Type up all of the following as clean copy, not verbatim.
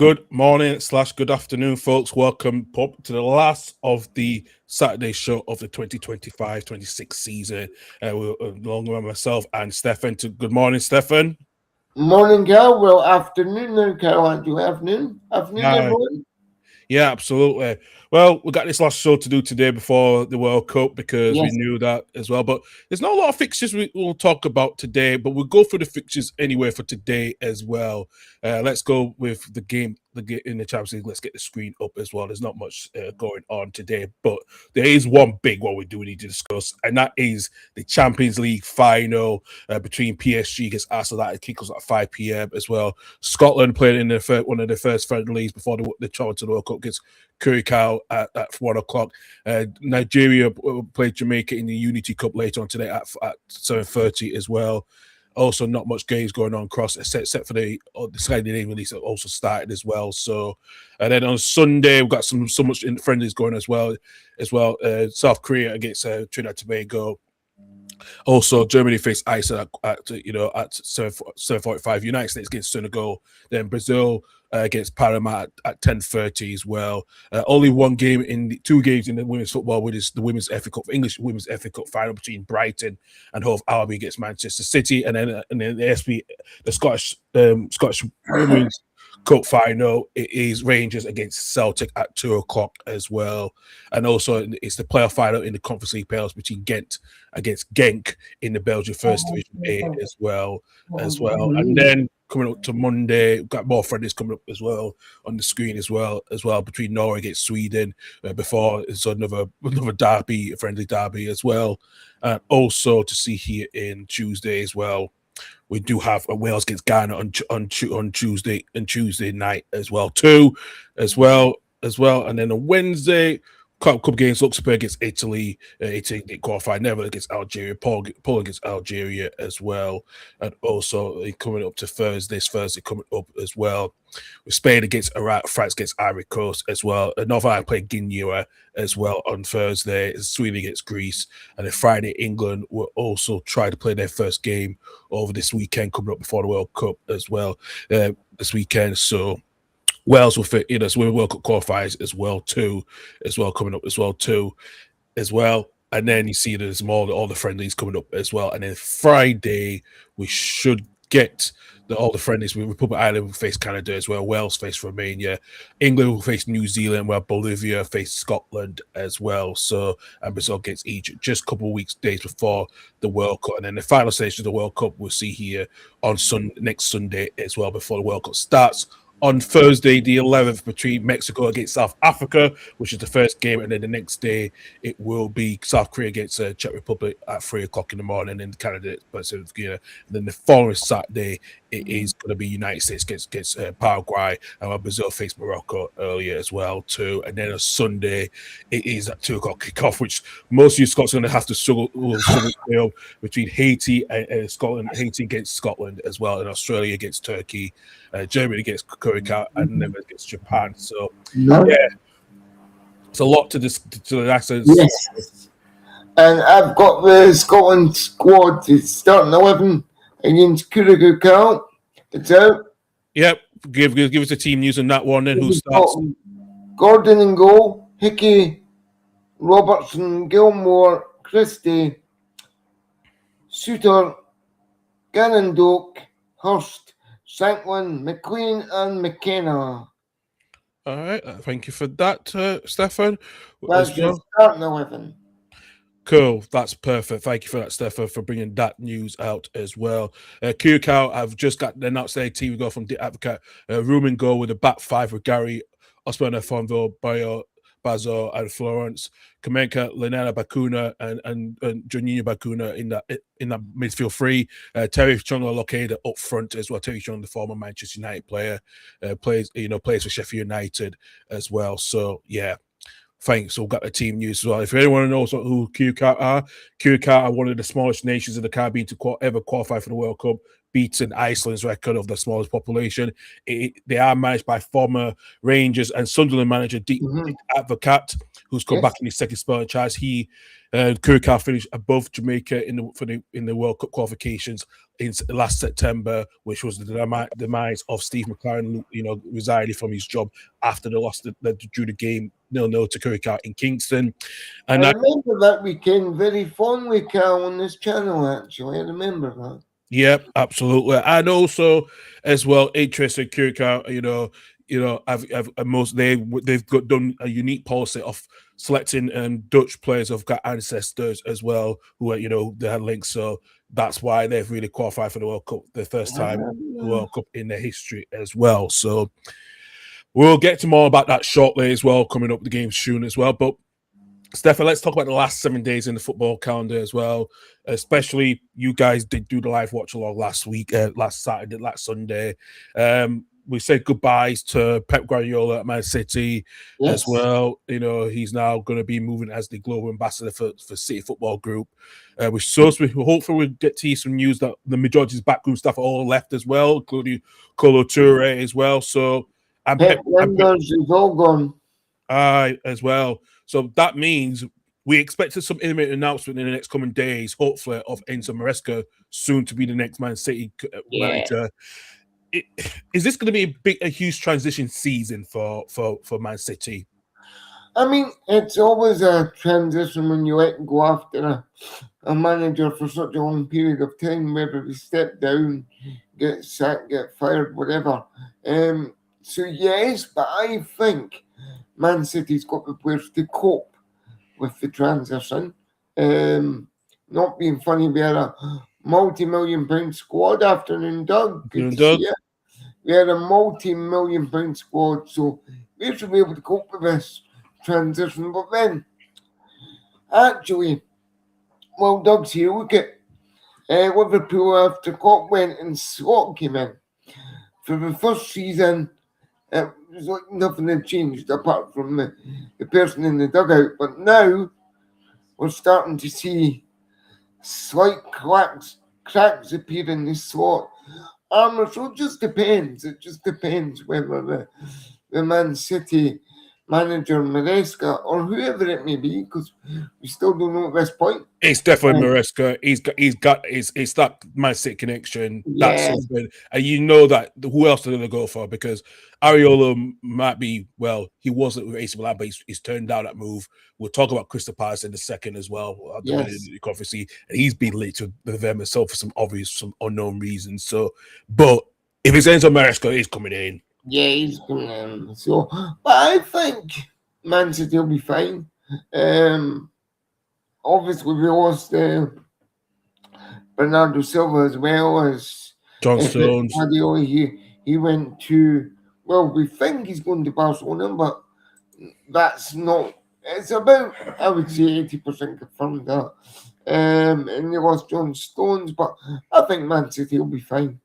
Good morning / good afternoon, folks. Welcome to the last of the Saturday show of the 2025-26 season. We're along with myself and Stephan. Good morning, Stephan. Morning, Karl. Well, afternoon now, Karl. Do afternoon? Afternoon, Hi. everyone. Yeah, absolutely. Well, we got this last show to do today before the World Cup because we Yes. knew that as well. But there's not a lot of fixtures we'll talk about today, but we'll go through the fixtures anyway for today as well. Let's go with the game in the Champions League. Let's get the screen up as well. There's not much going on today, but there is one big one we do need to discuss, and that is the Champions League final between PSG against Arsenal. That kicks off at 5 p.m. as well. Scotland playing in one of the first friendlies before the travel to the World Cup against Karl at 1 o'clock. Nigeria played Jamaica in the Unity Cup later on today at 7:30 as well. Also, not much games going on across except for the Scandinavian release that also started as well. So, and then on Sunday we've got so much in friendlies going as well. South Korea against Trinidad and Tobago. Also, Germany faced Iceland at 7:45. United States against Senegal. Then Brazil against Panama at 10:30 as well. Only one game two games in the women's football, which is the women's FA Cup, English women's FA Cup final between Brighton and Hove Albion against Manchester City, and then the Scottish Women's Cup final. It is Rangers against Celtic at 2 o'clock as well, and also it's the playoff final in the Conference League playoffs between Ghent against Genk in the Belgian First Division A as well. And then coming up to Monday, we've got more friendlies coming up as well on the screen as well between Norway against Sweden. Before it's another friendly derby as well, and also to see here in Tuesday as well. We do have Wales against Ghana on Tuesday night as well too, and then on Wednesday, couple games. Luxembourg against Italy. Italy qualified. Netherlands against Algeria. Poland against Algeria as well. And also coming up to Thursday coming up as well. With Spain against Iraq, France against Ivory Coast as well. And Northern Ireland playing Guinea as well on Thursday. Sweden against Greece. And then Friday, England will also try to play their first game over this weekend coming up before the World Cup as well this weekend. So Wales will fit in as well. World Cup qualifiers as well coming up as well. And then you see there's all the friendlies coming up as well. And then Friday we should get all the friendlies. Republic Island will face Canada as well. Wales face Romania. England will face New Zealand, while Bolivia face Scotland as well. So, and Brazil against Egypt just a couple of days before the World Cup. And then the final stage of the World Cup we'll see here on next Sunday as well before the World Cup starts. On Thursday, the 11th, between Mexico against South Africa, which is the first game, and then the next day it will be South Korea against Czech Republic at 3 o'clock in the morning, and Canada against Guinea. And then the following Saturday, it is going to be United States against Paraguay, and Brazil face Morocco earlier as well too. And then on Sunday, it is at 2 o'clock kickoff, which most of you Scots are going to have to struggle between Haiti and Scotland. Haiti against Scotland as well, and Australia against Turkey. Germany against Korea, and then against Japan. So, yeah, it's a lot to the accents. Yes. And I've got the Scotland squad. It's starting 11 against Karl. It's out. Yep. Give us the team news on that one. Then who starts? Gordon in goal. Hickey, Robertson, Gilmore, Christie, Suter, Gannon-Doak, Hurst, Shanklin, McLean, and McKenna. All right, thank you for that, Stephan. That's your starting 11. Cool, that's perfect. Thank you for that, Stephan, for bringing that news out as well. Karl, I've just got announced their team. We go from the Advocate, room and go with a back five with Gary, Osman Afonso, Bayo, Bazo, and Florence, Kamenka, Lenana Bakuna, and Juninho Bakuna in that midfield three. Terry Chonga Lokeda up front as well. Terry Chonga, the former Manchester United player, plays for Sheffield United as well. So yeah. Thanks. So we've got the team news as well. If anyone knows who Karl are one of the smallest nations in the Caribbean to ever qualify for the World Cup, beating Iceland's record of the smallest population. They are managed by former Rangers and Sunderland manager Dick Advocat, who's come back in his second spell in charge. Curacao finished above Jamaica in the World Cup qualifications in last September, which was the demise of Steve McLaren, resigning from his job after they lost drew the game 0-0 to Curacao in Kingston. And I remember that weekend very fondly, Karl, on this channel. Actually, I remember that. Yep, absolutely, and also as well, interested Curacao. They've done a unique policy of selecting Dutch players who've got ancestors as well, who are they had links. So that's why they've really qualified for the World Cup, the first time World Cup in their history as well. So we'll get to more about that shortly as well, coming up the game soon as well. But Stephan, let's talk about the last 7 days in the football calendar as well. Especially you guys did do the live watch along last week, last Saturday, last Sunday. We said goodbyes to Pep Guardiola at Man City as well. He's now going to be moving as the global ambassador for City Football Group. Hopefully we'll get to see some news that the majority of his backroom staff are all left as well, including Kolo Touré as well. So Pep Lenders is all gone. As well. So that means we expected some imminent announcement in the next coming days, hopefully, of Enzo Maresca, soon to be the next Man City manager. Is this going to be a huge transition season for Man City? I mean, it's always a transition when you let go after a manager for such a long period of time, whether they step down, get sacked, get fired, whatever. So yes, but I think Man City's got the players to cope with the transition. Not being funny, we had a multi-million-pound squad after Doug. Good to see it. We had a multi-million-pound squad, so we should be able to cope with this transition. But then, actually, well, Doug's here. Look at Liverpool after Klopp went and Slot came in. For the first season, it was like nothing had changed apart from the person in the dugout. But now we're starting to see slight cracks appear in the Slot armour. So it just depends. It just depends whether the Man City manager Maresca or whoever it may be, because we still don't know at this point. It's definitely Maresca. He's got it's that Man City connection. That's something, and you know that who else are they going to go for? Because Areola might be, he wasn't with AC Milan, but he's turned down that move. We'll talk about Crystal Palace in a second as well. Obviously, and he's been linked with them himself for some unknown reasons. So, but if it's Enzo Maresca, he's coming in. Yeah, he's coming in. So, but I think Man City will be fine. Obviously, we lost Bernardo Silva as well as John Stones. He went to, we think he's going to Barcelona, but that's not. It's about, I would say, 80% confirmed that. And they lost John Stones, but I think Man City will be fine.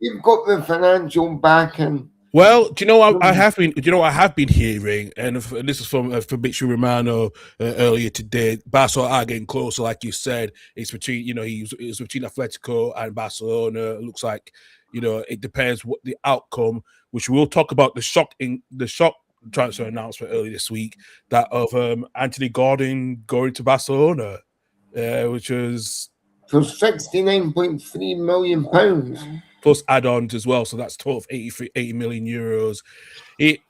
You've got the financial backing. Well, do you know what I have been? Do you know what I have been hearing? And this is from Fabrizio Romano earlier today. Barcelona are getting closer, like you said. It's between it's between Atletico and Barcelona. It looks like it depends what the outcome. Which we'll talk about the shock transfer announcement earlier this week that of Anthony Gordon going to Barcelona, which was for £69.3 million. Plus add-ons as well, so that's total of 80 million euros.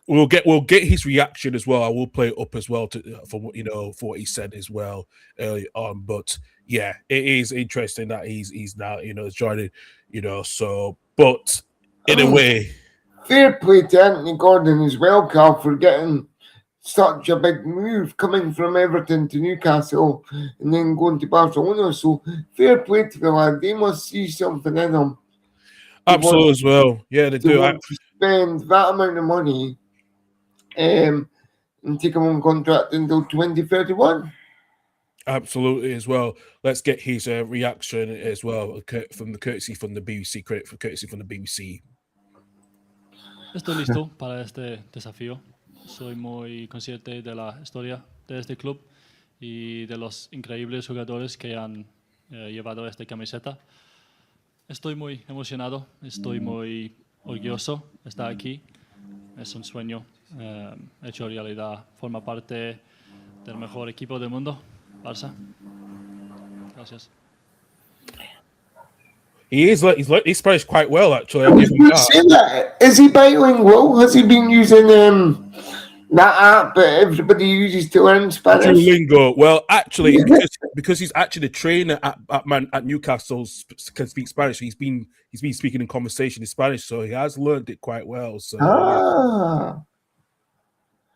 We'll get his reaction as well. I will play it up as well for what he said as well early on. But yeah, it is interesting that he's now joining. So but in a way, fair play to Anthony Gordon as well, Karl, for getting such a big move coming from Everton to Newcastle and then going to Barcelona. So fair play to the lad. They must see something in him. Absolutely as well. Yeah, they do. To spend that amount of money and take him on contract until 2031. Absolutely as well. Let's get his reaction as well from the courtesy from the BBC. Credit for courtesy from the BBC. Estoy listo para este desafío. Soy muy consciente de la historia de este club y de los increíbles jugadores que han llevado esta camiseta. Estoy muy emocionado, estoy muy orgulloso de estar aquí. es un sueño hecho realidad. Forma parte del mejor equipo del mundo, Barça. Gracias. He's Spanish quite well, actually. I was going to say that. Is he bilingual? Has he been using that app that everybody uses to learn Spanish? Duolingo. Well, actually, because he's actually the trainer at Newcastle, can speak Spanish. He's been speaking in conversation in Spanish, so he has learned it quite well. So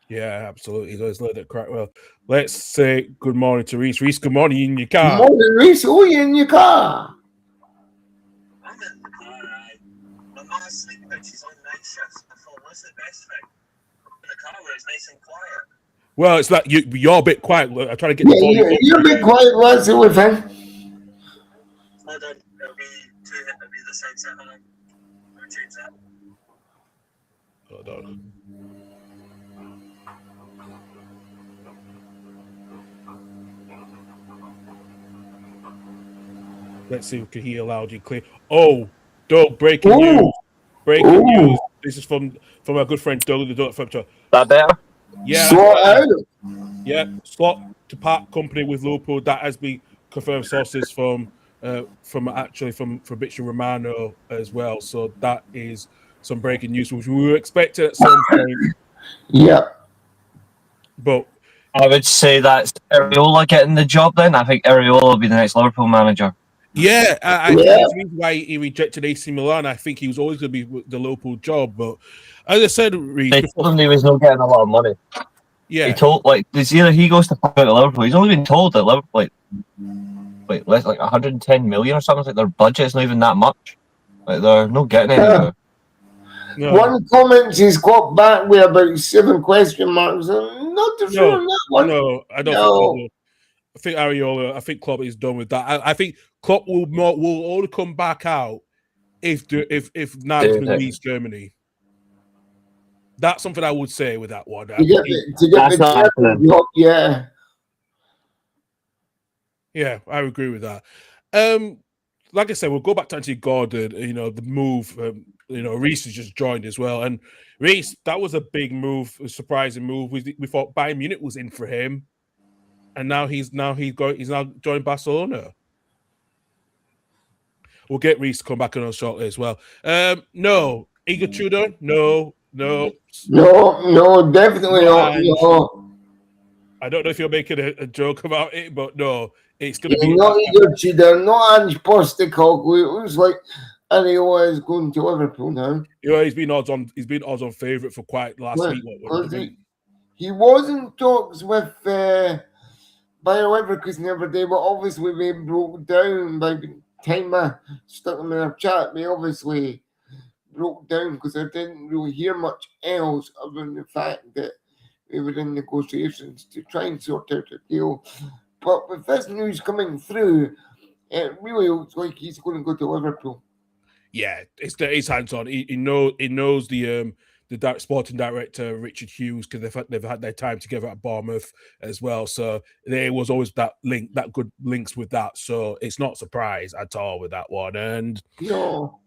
yeah, absolutely, he's learned it quite well. Let's say good morning to Reece. Reece, good morning. You in your car? Good morning, Reece. Oh, you in your car? I'm in the car. My mom's sleeping, but she's on night shifts. I thought, what's the best thing? In the car where it's nice and quiet. Well, it's like you're a bit quiet. I try to get the volume up. You're a bit quiet. What's the with him? Hold on, it'll be the side set on. I'll change that. Hold on. Let's see if we can hear loud and clear. Oh, Doug, breaking news. Breaking news. This is from our good friend Doug, the Doug from That better? Yeah. Slot Yeah, slot to part company with Liverpool. That has been confirmed sources from Fabrizio Romano as well. So that is some breaking news, which we were expecting at some point. Yeah. But I would say that's Areola getting the job then. I think Areola will be the next Liverpool manager. yeah, I think that's the reason why he rejected AC Milan. I think he was always going to be with the Liverpool job. But as I said, Reece, They told him he was not getting a lot of money. yeah, He told it's either he goes to Liverpool. He's only been told that Liverpool less like 110 million or something. Like their budget is not even that much. Like they're not getting anywhere. no. One comment he's got back with about 7 question marks. I'm not too sure on that one. No, I don't think so. I think Areola, I think Klopp is done with that. I think Klopp will only come back out if Nagelsmann leaves Germany. That's something I would say with that one. To get the job, yeah. Yeah, I agree with that. Like I said, we'll go back to Anthony Gordon. You know, the move. Reece has just joined as well, and Reece, that was a big move, a surprising move. We thought Bayern Munich was in for him, and now he's joined Barcelona. We'll get Reece to come back on shortly as well. No, Igor Tudor, no, definitely not. No. I don't know if you're making a joke about it, but no, it's going to be not Igor Tudor, not Ange Postecoglou. It looks like Areola is going to Liverpool now. Yeah, he's been odds on favourite for quite last week. He was in talks with Bayer Leverkusen the other day, but obviously they broke down by the time I stuck them in our chat. They obviously broke down because I didn't really hear much else other than the fact that we were in negotiations to try and sort out a deal. But with this news coming through, it really looks like he's going to go to Liverpool. Yeah, it's hands on. He knows the sporting director Richard Hughes, because they've had their time together at Bournemouth as well. So there was always that good links with that. So it's not a surprise at all with that one. And no.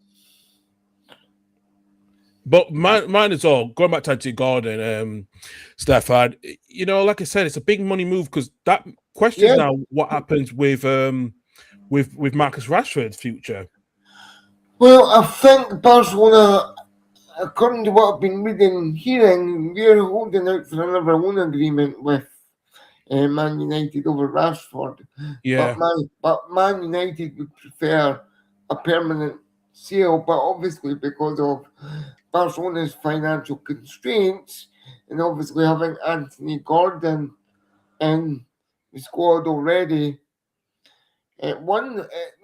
But mine is all going back to Anthony Gordon, Stephan. Like I said, it's a big money move, because that question is now what happens with Marcus Rashford's future. Well, I think Barcelona, according to what I've been reading and hearing, they're holding out for another loan agreement with Man United over Rashford. Yeah. But Man United would prefer a permanent sale, but obviously because of Barcelona's financial constraints and obviously having Anthony Gordon in the squad already, it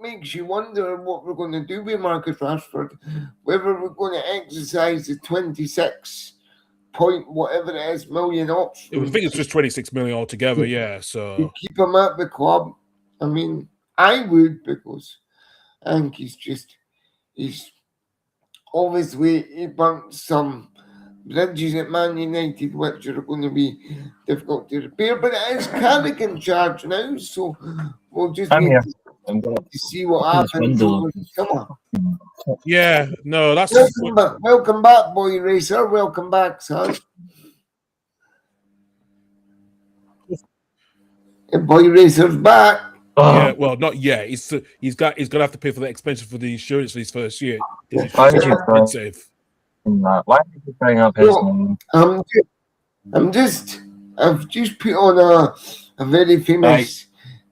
makes you wonder what we're going to do with Marcus Rashford, whether we're going to exercise the 26 point whatever it is million option. I think it's just 26 million altogether. Yeah, so to keep him at the club. I mean, I would, because I think he's obviously he burnt some bridges at Man United, which are going to be difficult to repair. But it is Carrick in charge now, so we'll just I'm gonna to see what this happens window. over the summer. Yeah, no, that's Welcome back, boy racer. Welcome back, son. And boy racer's back. yeah. Well, not yet. He's gonna have to pay for the expenses for the insurance for his first year. Why did you bring Expensive. that? Why did you bring up his Well, name? I've just put on a very famous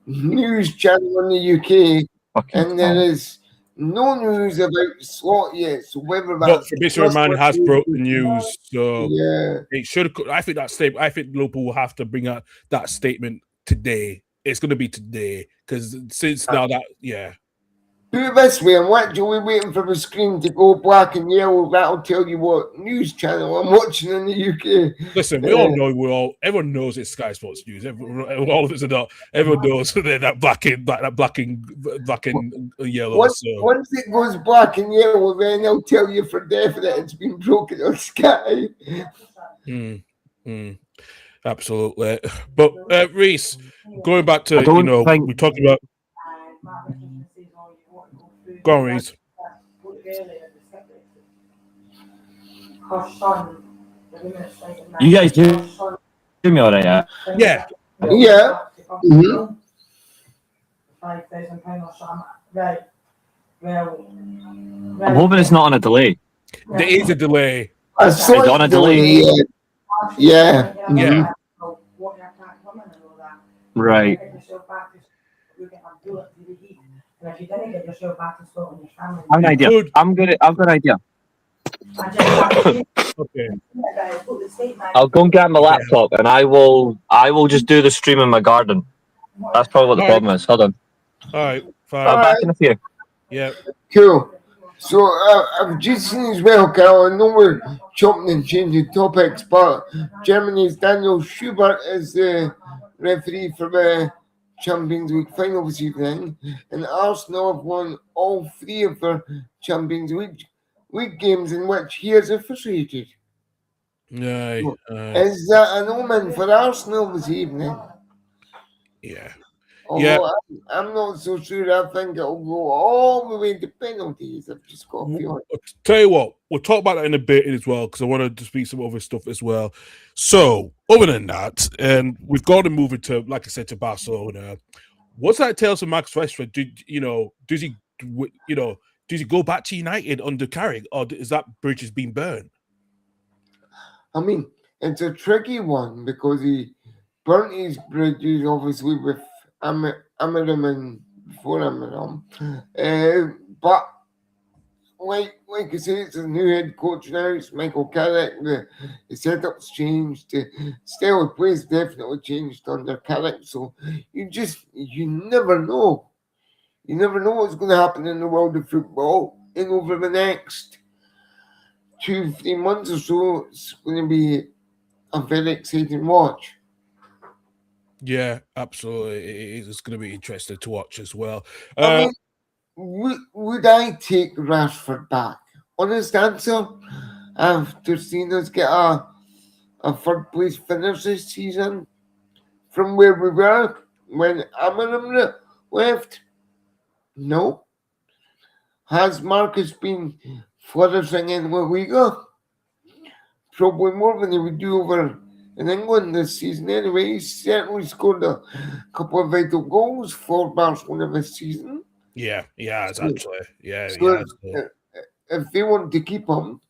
news channel in the UK, Fucking and there hell. is no news about slot yet. So whether But that's Mr. Man has broke the news, so yeah. it should. I think that statement. I think Liverpool will have to bring out that statement today. It's going to be today because since now that Put it this way, I'm actually waiting for the screen to go black and yellow. That'll tell you what news channel I'm watching in the UK. Listen, we all know. Everyone knows it's Sky Sports News. All of us are not. Everyone knows that black and yellow. Once So it goes black and yellow, then I'll tell you for definite it's been broken on Sky. Absolutely. But Reece, going back to I don't think- we talked about. Go on, Reece. You guys hear me all right? Yeah. Yeah. Mhm. I'm hoping it's not on a delay. There is a delay. I saw Is it on a delay? Yeah. Yeah. Right. I have an idea. Good. I've got an idea. Okay. I'll go and get my laptop and I will just do the stream in my garden. That's probably what the problem is. Hold on. All right. Fine. I'm back in a few. Yeah. Cool. So I've just seen as well, Karl. I know we're chopping and changing topics, but Germany's Daniel Schubert is the referee for the Champions League final this evening, and Arsenal have won all three of their Champions League games in which he has officiated. Aye. Is that an omen for Arsenal this evening? Yeah. Although I'm not so sure. I think it'll go all the way to penalties. I've just got a feeling. Tell you what, we'll talk about that in a bit as well because I want to speak some other stuff as well. So, other than that, and we've got to move into, like I said, to Barcelona. What's that tales of Max Rashford? Does he go back to United under Carrick, or is that bridge has been burned? I mean, it's a tricky one because he burnt his bridges, obviously, with Amarim and before Amarim. But like I say, it's a new head coach now. It's Michael Carrick. The setup's changed. The style of play has definitely changed under Carrick. So you never know. You never know what's going to happen in the world of football. And over the next 2-3 months or so, it's going to be a very exciting watch. Yeah, absolutely. It's going to be interesting to watch as well. I mean, would I take Rashford back? Honest answer, after seeing us get a third place finish this season from where we were when Amarim left? No. Has Marcus been flourishing in La Liga? Probably more than he would do over in England this season anyway. He's certainly scored a couple of vital goals for Barcelona this season. Yeah, he has actually. Yeah, So he has. if they want to keep him,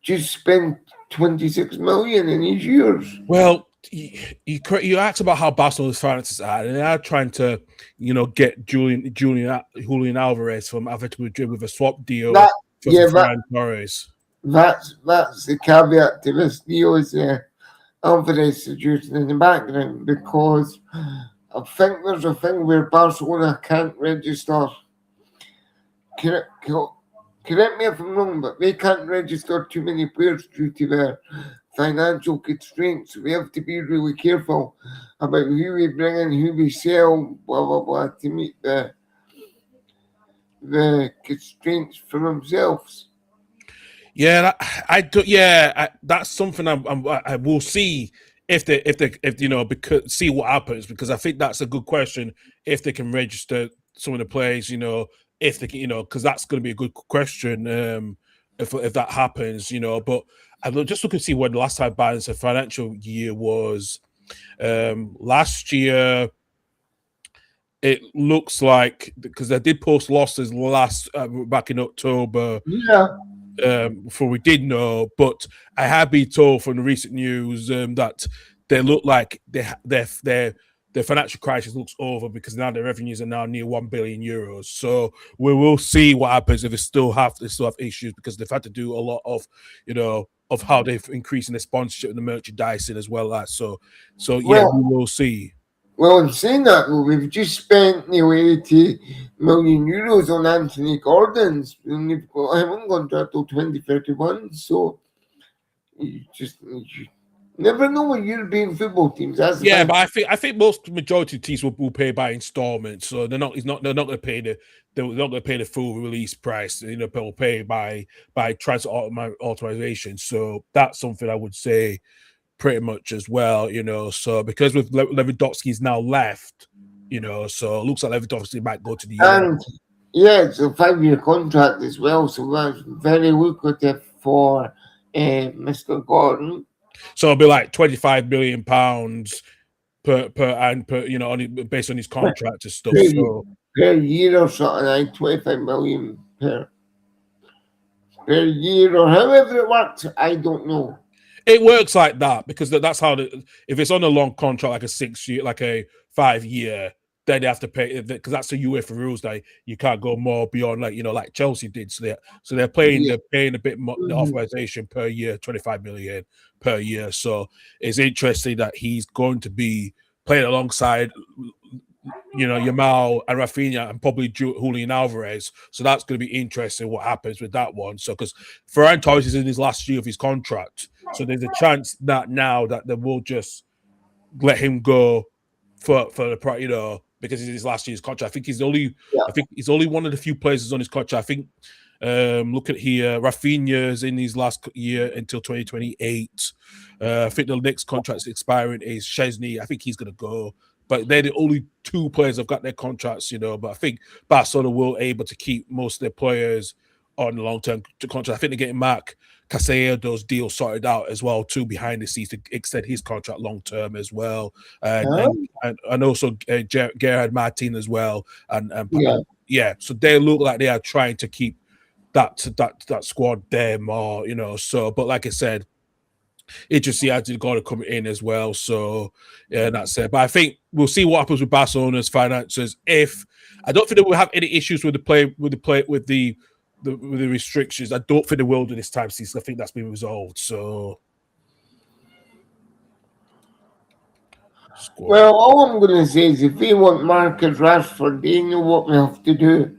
just spend 26 million in his years. Well, you asked about how Barcelona's finances are, and they are trying to, get Julian Alvarez from Atletico Madrid with a swap deal for Ferran Torres. That's the caveat to this deal is Alvarez situation in the background, because I think there's a thing where Barcelona can't register. Correct me if I'm wrong, but they can't register too many players due to their financial constraints. We have to be really careful about who we bring in, who we sell, blah blah blah, to meet the constraints for themselves. Yeah, I do. Yeah, that's something I will see if because see what happens, because I think that's a good question. If they can register some of the players, if they can, because that's going to be a good question. If that happens, but I'm just looking to see when the last time balance a financial year was. Last year, it looks like because they did post losses back in October. Yeah. Before we did know, but I have been told from the recent news that they look like their financial crisis looks over because now their revenues are now near €1 billion. So we will see what happens if they still have issues because they've had to do a lot of of how they've increasing their sponsorship and the merchandising as well as so yeah, we will see. Well, in saying that, we've just spent nearly €80 million on Anthony Gordon's, and we've got him on contract till 2031. So you never know with European football teams. But I think most majority of teams will pay by installments, so they're not going to pay the full release price. They'll pay by transfer authorization. So that's something I would say. Pretty much as well, so because with Lewandowski's now left, so it looks like Lewandowski might go to the and it's a 5-year contract as well, so that's very lucrative for Mr. Gordon. So it'll be like £25 million per based on his contract and stuff. Per year or something like 25 million per year or however it works, I don't know. It works like that because that's how if it's on a long contract, like a 6-year, like a 5-year, then they have to pay because that's the UEFA rules that you can't go more beyond like Chelsea did. So they're paying a bit more the authorization per year, 25 million per year. So it's interesting that he's going to be playing alongside Yamal and Rafinha and probably Julian Alvarez. So that's going to be interesting what happens with that one. So because Ferran Torres is in his last year of his contract. So there's a chance that now that they will just let him go for the because it's his last year's contract. I think he's only one of the few players on his contract. I think look at here, Rafinha's in his last year until 2028. I think the next contract's expiring is Szczesny. I think he's gonna go. But they're the only 2 players that have got their contracts, But I think Barcelona will able to keep most of their players on long-term contract. I think they're getting Marc Casado's deal sorted out as well, too, behind the scenes to extend his contract long-term as well. And also Gerard Martin as well. So they look like they are trying to keep that squad there more, So, but like I said, it just had to go to come in as well. So yeah, that's it. But I think we'll see what happens with Barcelona's finances. If I don't think they will have any issues with the restrictions. I don't think they will do this time season. I think that's been resolved. So well, all I'm going to say is if we want Marcus Rashford, they know what we have to do.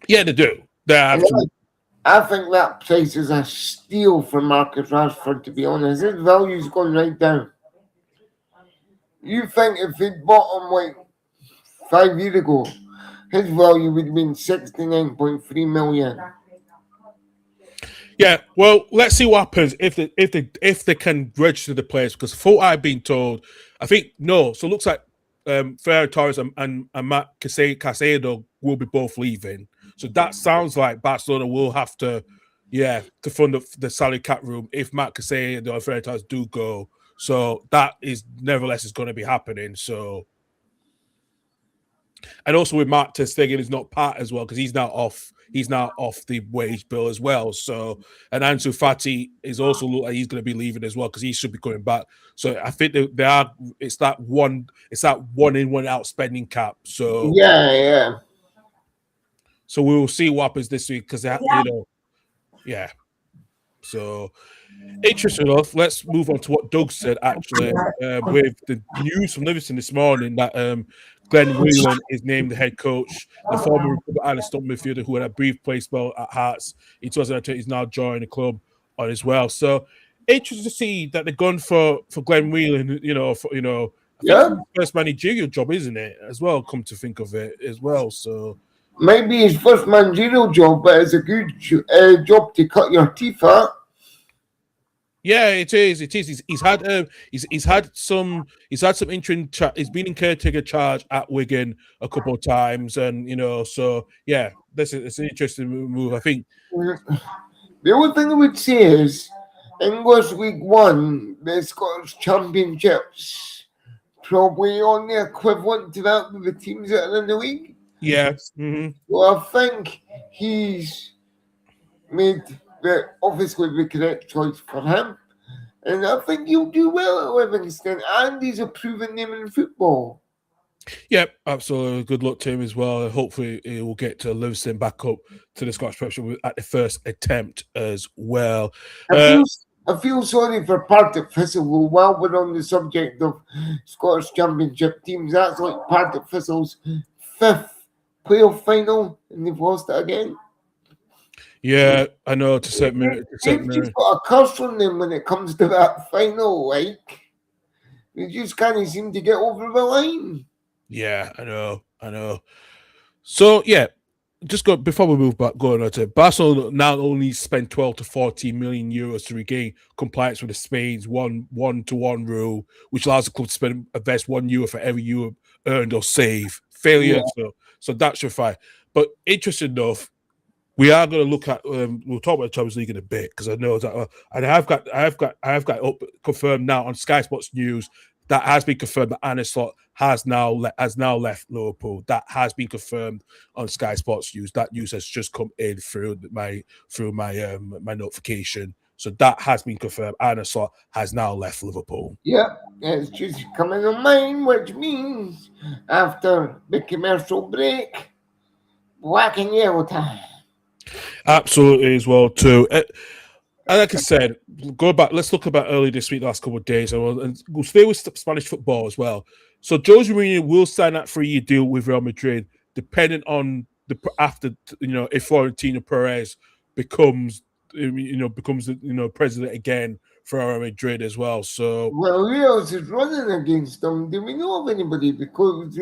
Yeah, they do. I think that price is a steal for Marcus Rashford, to be honest. His value's gone right down. You think if he'd bought him like 5 years ago, his value would have been 69.3 million. Yeah, well, let's see what happens if they can register the players, because for I've been told, I think no. So it looks like Ferran Torres and Matt Casado will be both leaving. So that sounds like Barcelona will have to fund the salary cap room if Matt Casado and Ferran Torres do go. So that is nevertheless is going to be happening. So, and also with Mark ter Stegen is not part as well because he's now off. He's now off the wage bill as well. So, and Ansu Fati is also look like he's going to be leaving as well because he should be coming back. So I think they are. It's that one in, one out spending cap. So yeah. So we will see what happens this week because So interesting enough. Let's move on to what Doug said actually with the news from Livingston this morning that Glenn Whelan is named the head coach. The former Republic Island stump midfielder who had a brief play spell at Hearts in 2020 is now joining the club on as well. So interesting to see that they're going for Glenn Whelan. I think it's the first managerial job, isn't it? As well, come to think of it as well. So. Maybe his first managerial job, but it's a good job to cut your teeth at. Yeah, it is. It is. He's had some interim. He's been in caretaker charge at Wigan a couple of times, and so yeah, it's an interesting move. I think. The only thing I would say is English League One, the Scottish Championships, probably on the equivalent to that with the teams that are in the league. Yeah. Mm-hmm. Well, I think he's made obviously the correct choice for him. And I think he'll do well at Livingston, and he's a proven name in football. Yep, absolutely. Good luck to him as well. Hopefully, he will get to Livingston back up to the Scottish Premiership at the first attempt as well. I feel sorry for Partick Thistle. While we're on the subject of Scottish Championship teams, that's like Partick Thistle's 5th playoff final, and they've lost it again. Yeah, I know. They've just got a curse on them when it comes to that final. Like, they just can't seem to get over the line. Yeah, I know. So yeah, just before we move back, going on to Barcelona now only spend 12 to 14 million euros to regain compliance with the Spain's one-to-one rule, which allows the club to invest €1 for every euro earned or saved. Failure, so that's your fight. But interesting enough, we are going to look at. We'll talk about the Champions League in a bit because I know that, and I have got up confirmed now on Sky Sports News that has been confirmed that Arne Slot has now left Liverpool. That has been confirmed on Sky Sports News. That news has just come in through my notification. So that has been confirmed. Arne Slot has now left Liverpool. Yeah, it's just coming on mine, which means after the commercial break, black and yellow time. Absolutely, as well too. And like I said, go back. Let's look about early this week, the last couple of days, and we'll stay with Spanish football as well. So Jose Mourinho will sign that 3-year deal with Real Madrid, depending on if Florentino Perez becomes president again for Real Madrid as well. So who else is running against them? Do we know of anybody? Because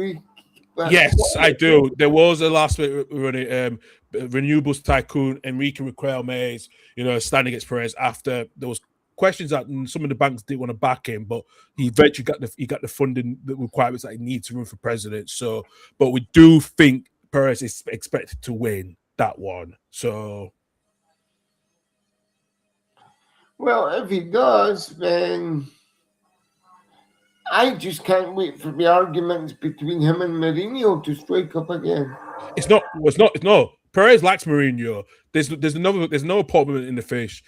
yes, I do. There was a last minute running renewables tycoon Enrique Riquelme, standing against Perez after there was questions that some of the banks didn't want to back him, but he eventually got the funding, the requirements that he needs to run for president. So, but we do think Perez is expected to win that one. So, well, if he does, then I just can't wait for the arguments between him and Mourinho to strike up again. It's not. Perez likes Mourinho. There's no problem in the fish.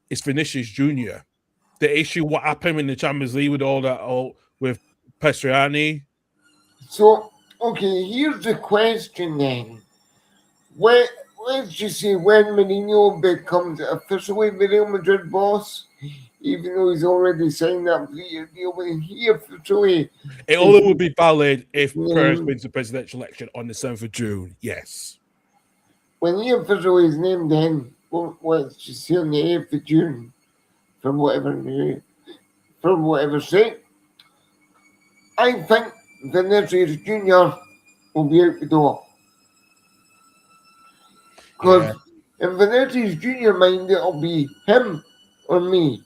It's Vinicius Junior. The issue, what happened in the Champions League with with Pestriani. So, okay, here's the question then. Let's just say when Mourinho becomes officially the Real Madrid boss, even though he's already signed that 3-year deal, when he officially... It only will be valid if Perez wins the presidential election on the 7th of June, yes. When he officially is named then, let's just say on the 8th of June, from whatever state, I think Vinicius Jr. will be out the door. Because in Vinicius Jr. mind, it'll be him or me.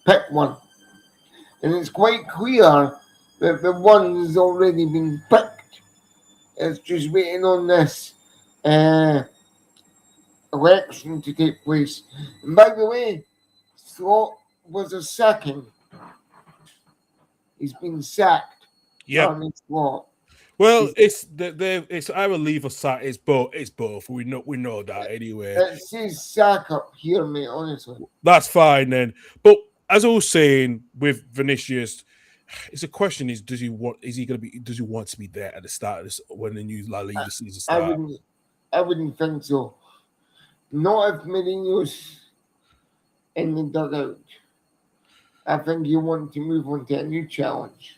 Pick one. And it's quite clear that the one has already been picked. It's just waiting on this election to take place. And by the way, Slot was a sacking. He's been sacked. Yeah. Well, it's either leave or sack. It's both. We know that anyway. It says sack up here, mate. Honestly, that's fine then. But as I was saying with Vinicius, it's a question: does he want to be there at the start of this when the new La Liga season starts? I wouldn't think so. Not if Mourinho's in the dugout. I think you want to move on to a new challenge.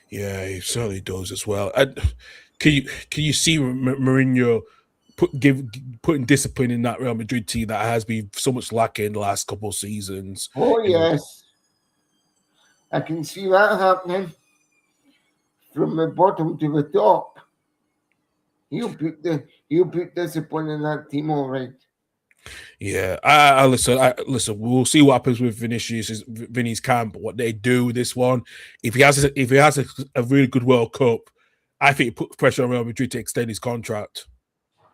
Yeah, he certainly does as well. And can you see Mourinho putting discipline in that Real Madrid team that has been so much lacking the last couple of seasons? Oh yes, I can see that happening from the bottom to the top. He'll put discipline in that team, all right. Yeah, I listen. We'll see what happens with Vinny's camp. What they do with this one. If he has a really good World Cup, I think it puts pressure on Real Madrid to extend his contract.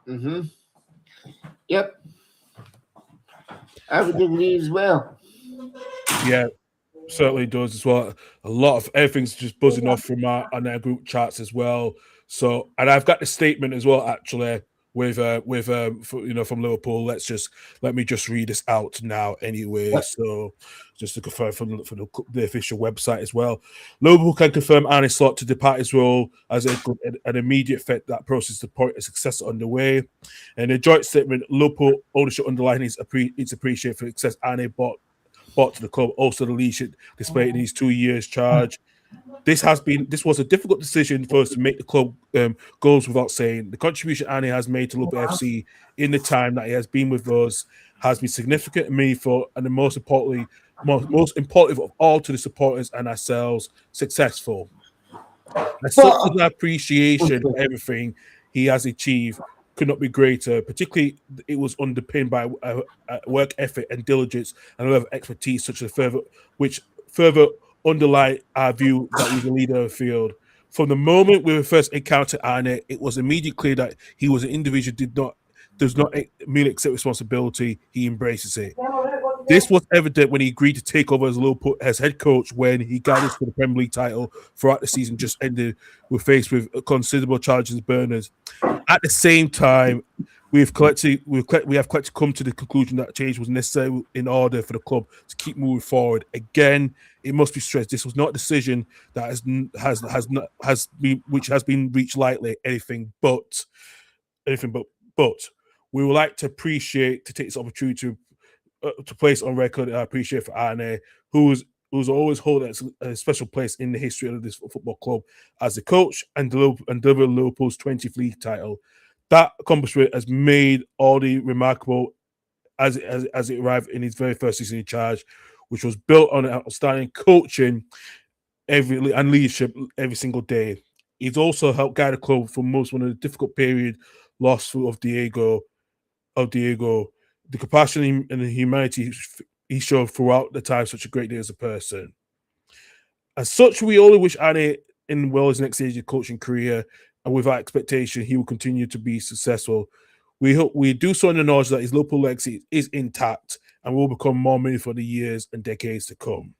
Mm-hmm. Yep. I would agree as well. Yeah, certainly does as well. A lot of everything's just buzzing off from on our group chats as well. So, and I've got the statement as well, actually, from Liverpool. Let me just read this out now, anyway. So, just to confirm from the official website as well, Liverpool can confirm Arne Slot to depart his role as an immediate effect. That process to appoint a successor underway. In a joint statement, Liverpool ownership underlining its appreciation for the success Arne brought to the club, also the leadership displayed in these 2 years charge. This was a difficult decision for us to make. The club goes without saying. The contribution Arne has made to Liverpool FC in the time that he has been with us has been significant and meaningful, and most importantly of all, to the supporters and ourselves, successful. And such an appreciation for everything he has achieved could not be greater. Particularly, it was underpinned by work ethic and diligence and a level of expertise, which further underlie our view that he's a leader of the field. From the moment we first encountered Arne, it was immediately clear that he was an individual does not merely accept responsibility; he embraces it. This was evident when he agreed to take over as head coach when he guided us for the Premier League title throughout the season just ended. We're faced with considerable challenges and burners. At the same time, we have collectively come to the conclusion that change was necessary in order for the club to keep moving forward. Again, it must be stressed this was not a decision that has been reached lightly. Anything but. We would like to take this opportunity to place on record our appreciation for Arne, who's always hold a special place in the history of this football club as a coach and delivered Liverpool's 20th league title. That accomplishment has made all the remarkable as it arrived in his very first season in charge, which was built on outstanding coaching and leadership every single day. He's also helped guide the club for one of the difficult period lost of Diego. The compassion and the humanity he showed throughout the time, such a great day as a person. As such, we only wish Arne in well his next stage of coaching career, and with our expectation he will continue to be successful. We do so in the knowledge that his Liverpool legacy is intact and will become more meaningful in the years and decades to come.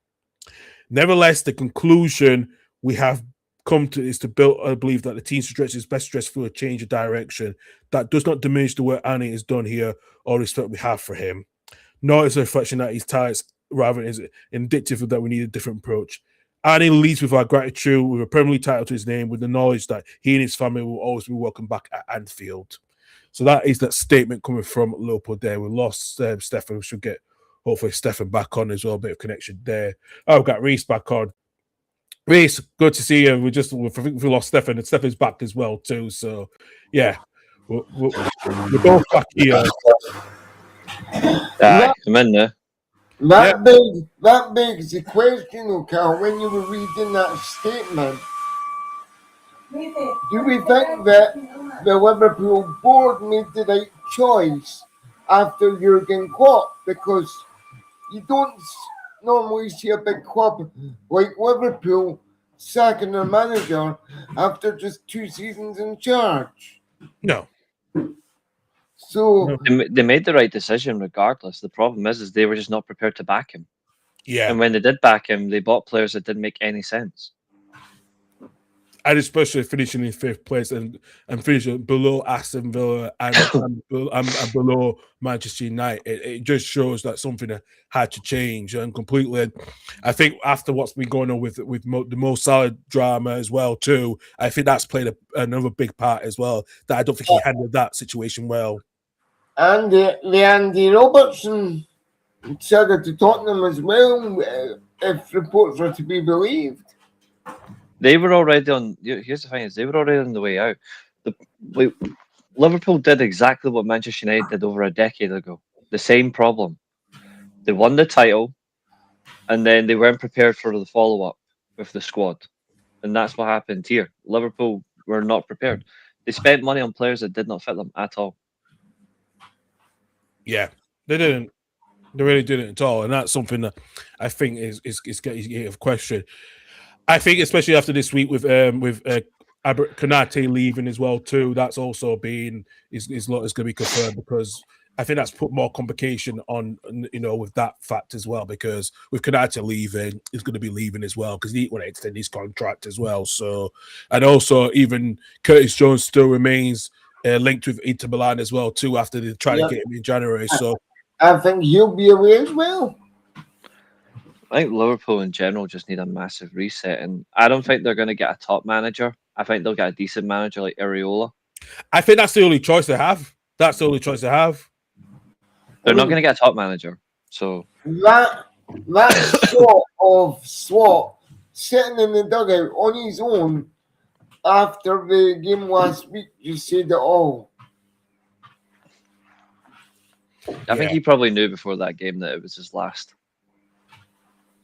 Nevertheless, the conclusion we have come to is to build a belief that the team stretch is best stretched through a change of direction that does not diminish the work Arne has done here or respect we have for him, nor is a reflection that his talents rather is indicative that we need a different approach. Arne leads with our gratitude, with a Premier League title to his name, with the knowledge that he and his family will always be welcome back at Anfield. So that is that statement coming from Liverpool there. We lost Stephan. We should get hopefully Stephan back on as well, a bit of connection there. Oh, we've got Reece back on. Reece, good to see you. I think we lost Stephan, and Stephan's back as well too. So, yeah, we're both back here. I'm in there. That begs the question, Karl, when you were reading that statement. Do we think that the Liverpool board made the right choice after Jurgen Klopp? Because you don't normally see a big club like Liverpool sacking their manager after just 2 seasons in charge. No. So They made the right decision regardless. The problem is they were just not prepared to back him. Yeah. And when they did back him, they bought players that didn't make any sense. And especially finishing in 5th place and finishing below Aston Villa and below Manchester United, it just shows that something had to change and completely. I think after what's been going on with the Mo Salah drama as well too, I think that's played another big part as well. That I don't think he handled that situation well. And the Andy Robertson saga to Tottenham as well, if reports are to be believed. They were already on. Here's the thing: is they were already on the way out. Liverpool did exactly what Manchester United did over a decade ago. The same problem. They won the title, and then they weren't prepared for the follow-up with the squad, and that's what happened here. Liverpool were not prepared. They spent money on players that did not fit them at all. Yeah, They didn't. They really didn't at all, and that's something that I think is getting a question. I think, especially after this week with Konate leaving as well too, that's also been is going to be confirmed, because I think that's put more complication on, with that fact as well, because with Konate leaving, he's going to be leaving as well because he want to extend his contract as well. So, and also even Curtis Jones still remains linked with Inter Milan as well too after they try to get him in January. So I think he'll be away as well. I think Liverpool in general just need a massive reset, and I don't think they're going to get a top manager. I think they'll get a decent manager like Areola. I think that's the only choice they have. That's the only choice they have. They're not going to get a top manager. So that sort of swat sitting in the dugout on his own after the game last week just said it all. I think he probably knew before that game that it was his last.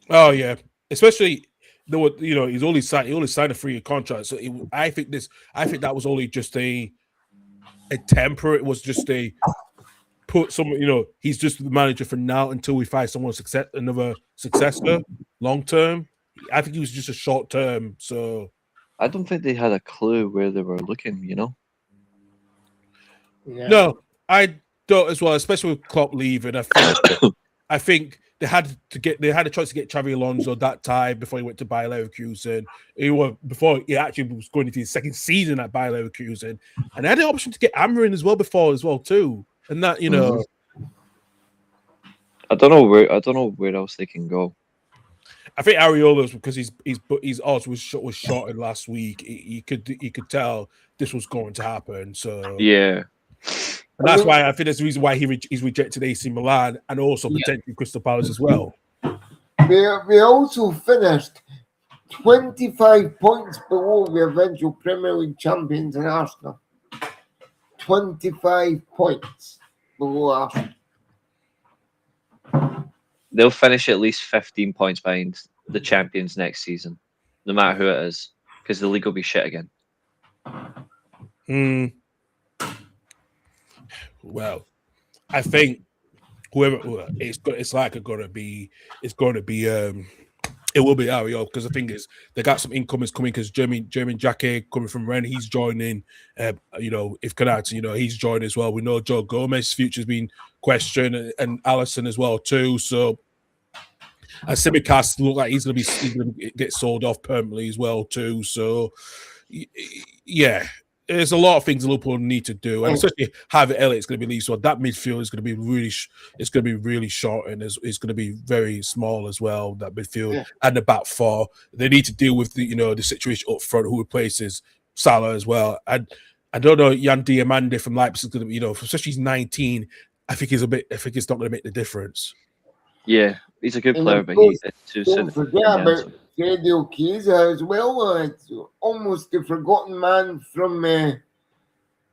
Oh yeah, especially he's only signed a 3-year contract. So I think that was only just a temporary. It was just a put some. He's just the manager for now until we find another successor long term. I think he was just a short term. So I don't think they had a clue where they were looking. Yeah. No, I don't as well, especially with Klopp leaving. I think they had a choice to get Xabi Alonso that time before he went to Bayer Leverkusen. Before he actually was going into his second season at Bayer Leverkusen, and they had the option to get Amarin as well too. And that I don't know where else they can go. I think Areola's because his odds was shortened last week. He could tell this was going to happen. So yeah. And that's why I think that's the reason why he's rejected AC Milan and also potentially Crystal Palace as well. They also finished 25 points below the eventual Premier League champions in Arsenal. 25 points below Arsenal. They'll finish at least 15 points behind the champions next season, no matter who it is, because the league will be shit again. Well, I think whoever it will be Ariel, because the thing is they got some incomers coming, because German Jackie coming from Rennes, he's joining. If Konate, he's joining as well. We know Joe Gomez's future's been questioned, and Allison as well too. So and Simicast look like he's gonna get sold off permanently as well too. So yeah. There's a lot of things Liverpool need to do, and especially Harvey Elliott's going to be leaving. So that midfield is going to be really short, and it's going to be very small as well. That midfield and the back four, they need to deal with the situation up front, who replaces Salah as well. And I don't know, Jan Diamande from Leipzig is going to be, especially he's 19. I think it's not going to make the difference. Yeah, he's a good player, but he's too soon. Don't forget about Sergio Chiesa as well. It's almost the forgotten man from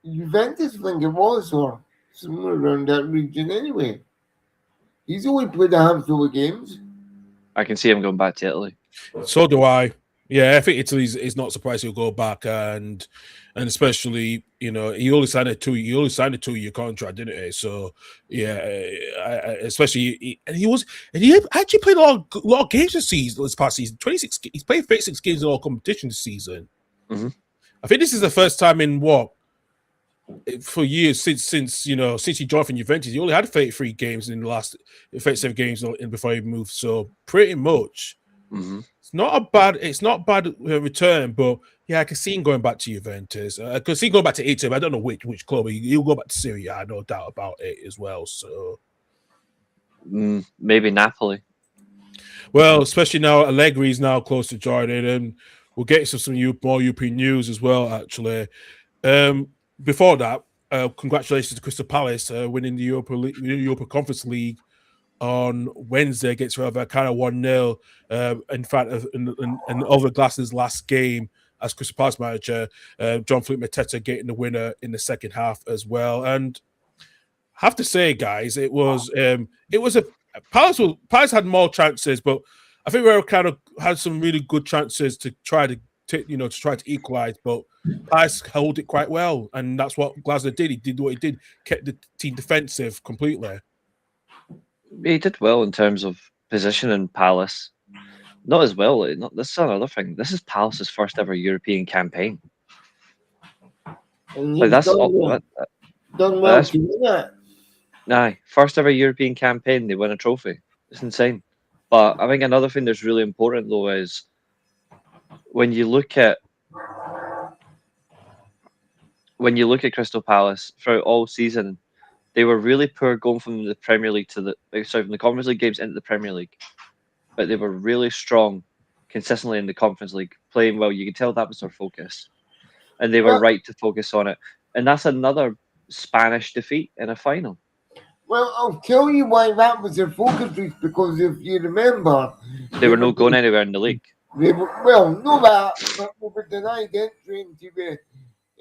Juventus, I think it was, or somewhere around that region anyway. He's only played a handful of games. I can see him going back to Italy. So do I. Yeah, I think Italy's not surprised he'll go back, and especially he only signed a 2-year contract, didn't he? So yeah, especially he actually played a lot of games this past season. 26. He's played 36 games in all competitions this season. Mm-hmm. I think this is the first time in for years since he joined from Juventus. He only had 33 games in the last 37 games before he moved. So pretty much. Mm-hmm. It's not bad return, but yeah, I can see him going back to Juventus. I can see him going back to Italy, but I don't know which club. He'll go back to Serie A, no doubt about it as well. So maybe Napoli. Well, especially now Allegri is now close to joining, and we'll get some more European news as well. Actually, before that, congratulations to Crystal Palace winning the Europa Conference League on Wednesday against Real Vallecano 1-0. In fact, in Over Glass's last game as Crystal Palace manager, Jean-Philippe Mateta getting the winner in the second half as well. And I have to say, guys, Palace had more chances, but I think Real kind of had some really good chances to try to equalize, but Palace held it quite well, and that's what Glasner did. He did what he did, kept the team defensive completely. He did well in terms of position in Palace. Not as well. This is another thing. This is Palace's first ever European campaign. And Like he's that's done well that's to win it. first ever European campaign. They win a trophy. It's insane. But I think another thing that's really important though is when you look at Crystal Palace throughout all season, they were really poor going from the Premier League to from the Conference League games into the Premier League. But they were really strong consistently in the Conference League, playing well. You could tell that was their focus. And they were Well- right to focus on it. And that's another Spanish defeat in a final. Well, I'll tell you why that was their focus, Reece, because if you remember, They were not going anywhere in the league. they were, well, no that, but we were denied entry into the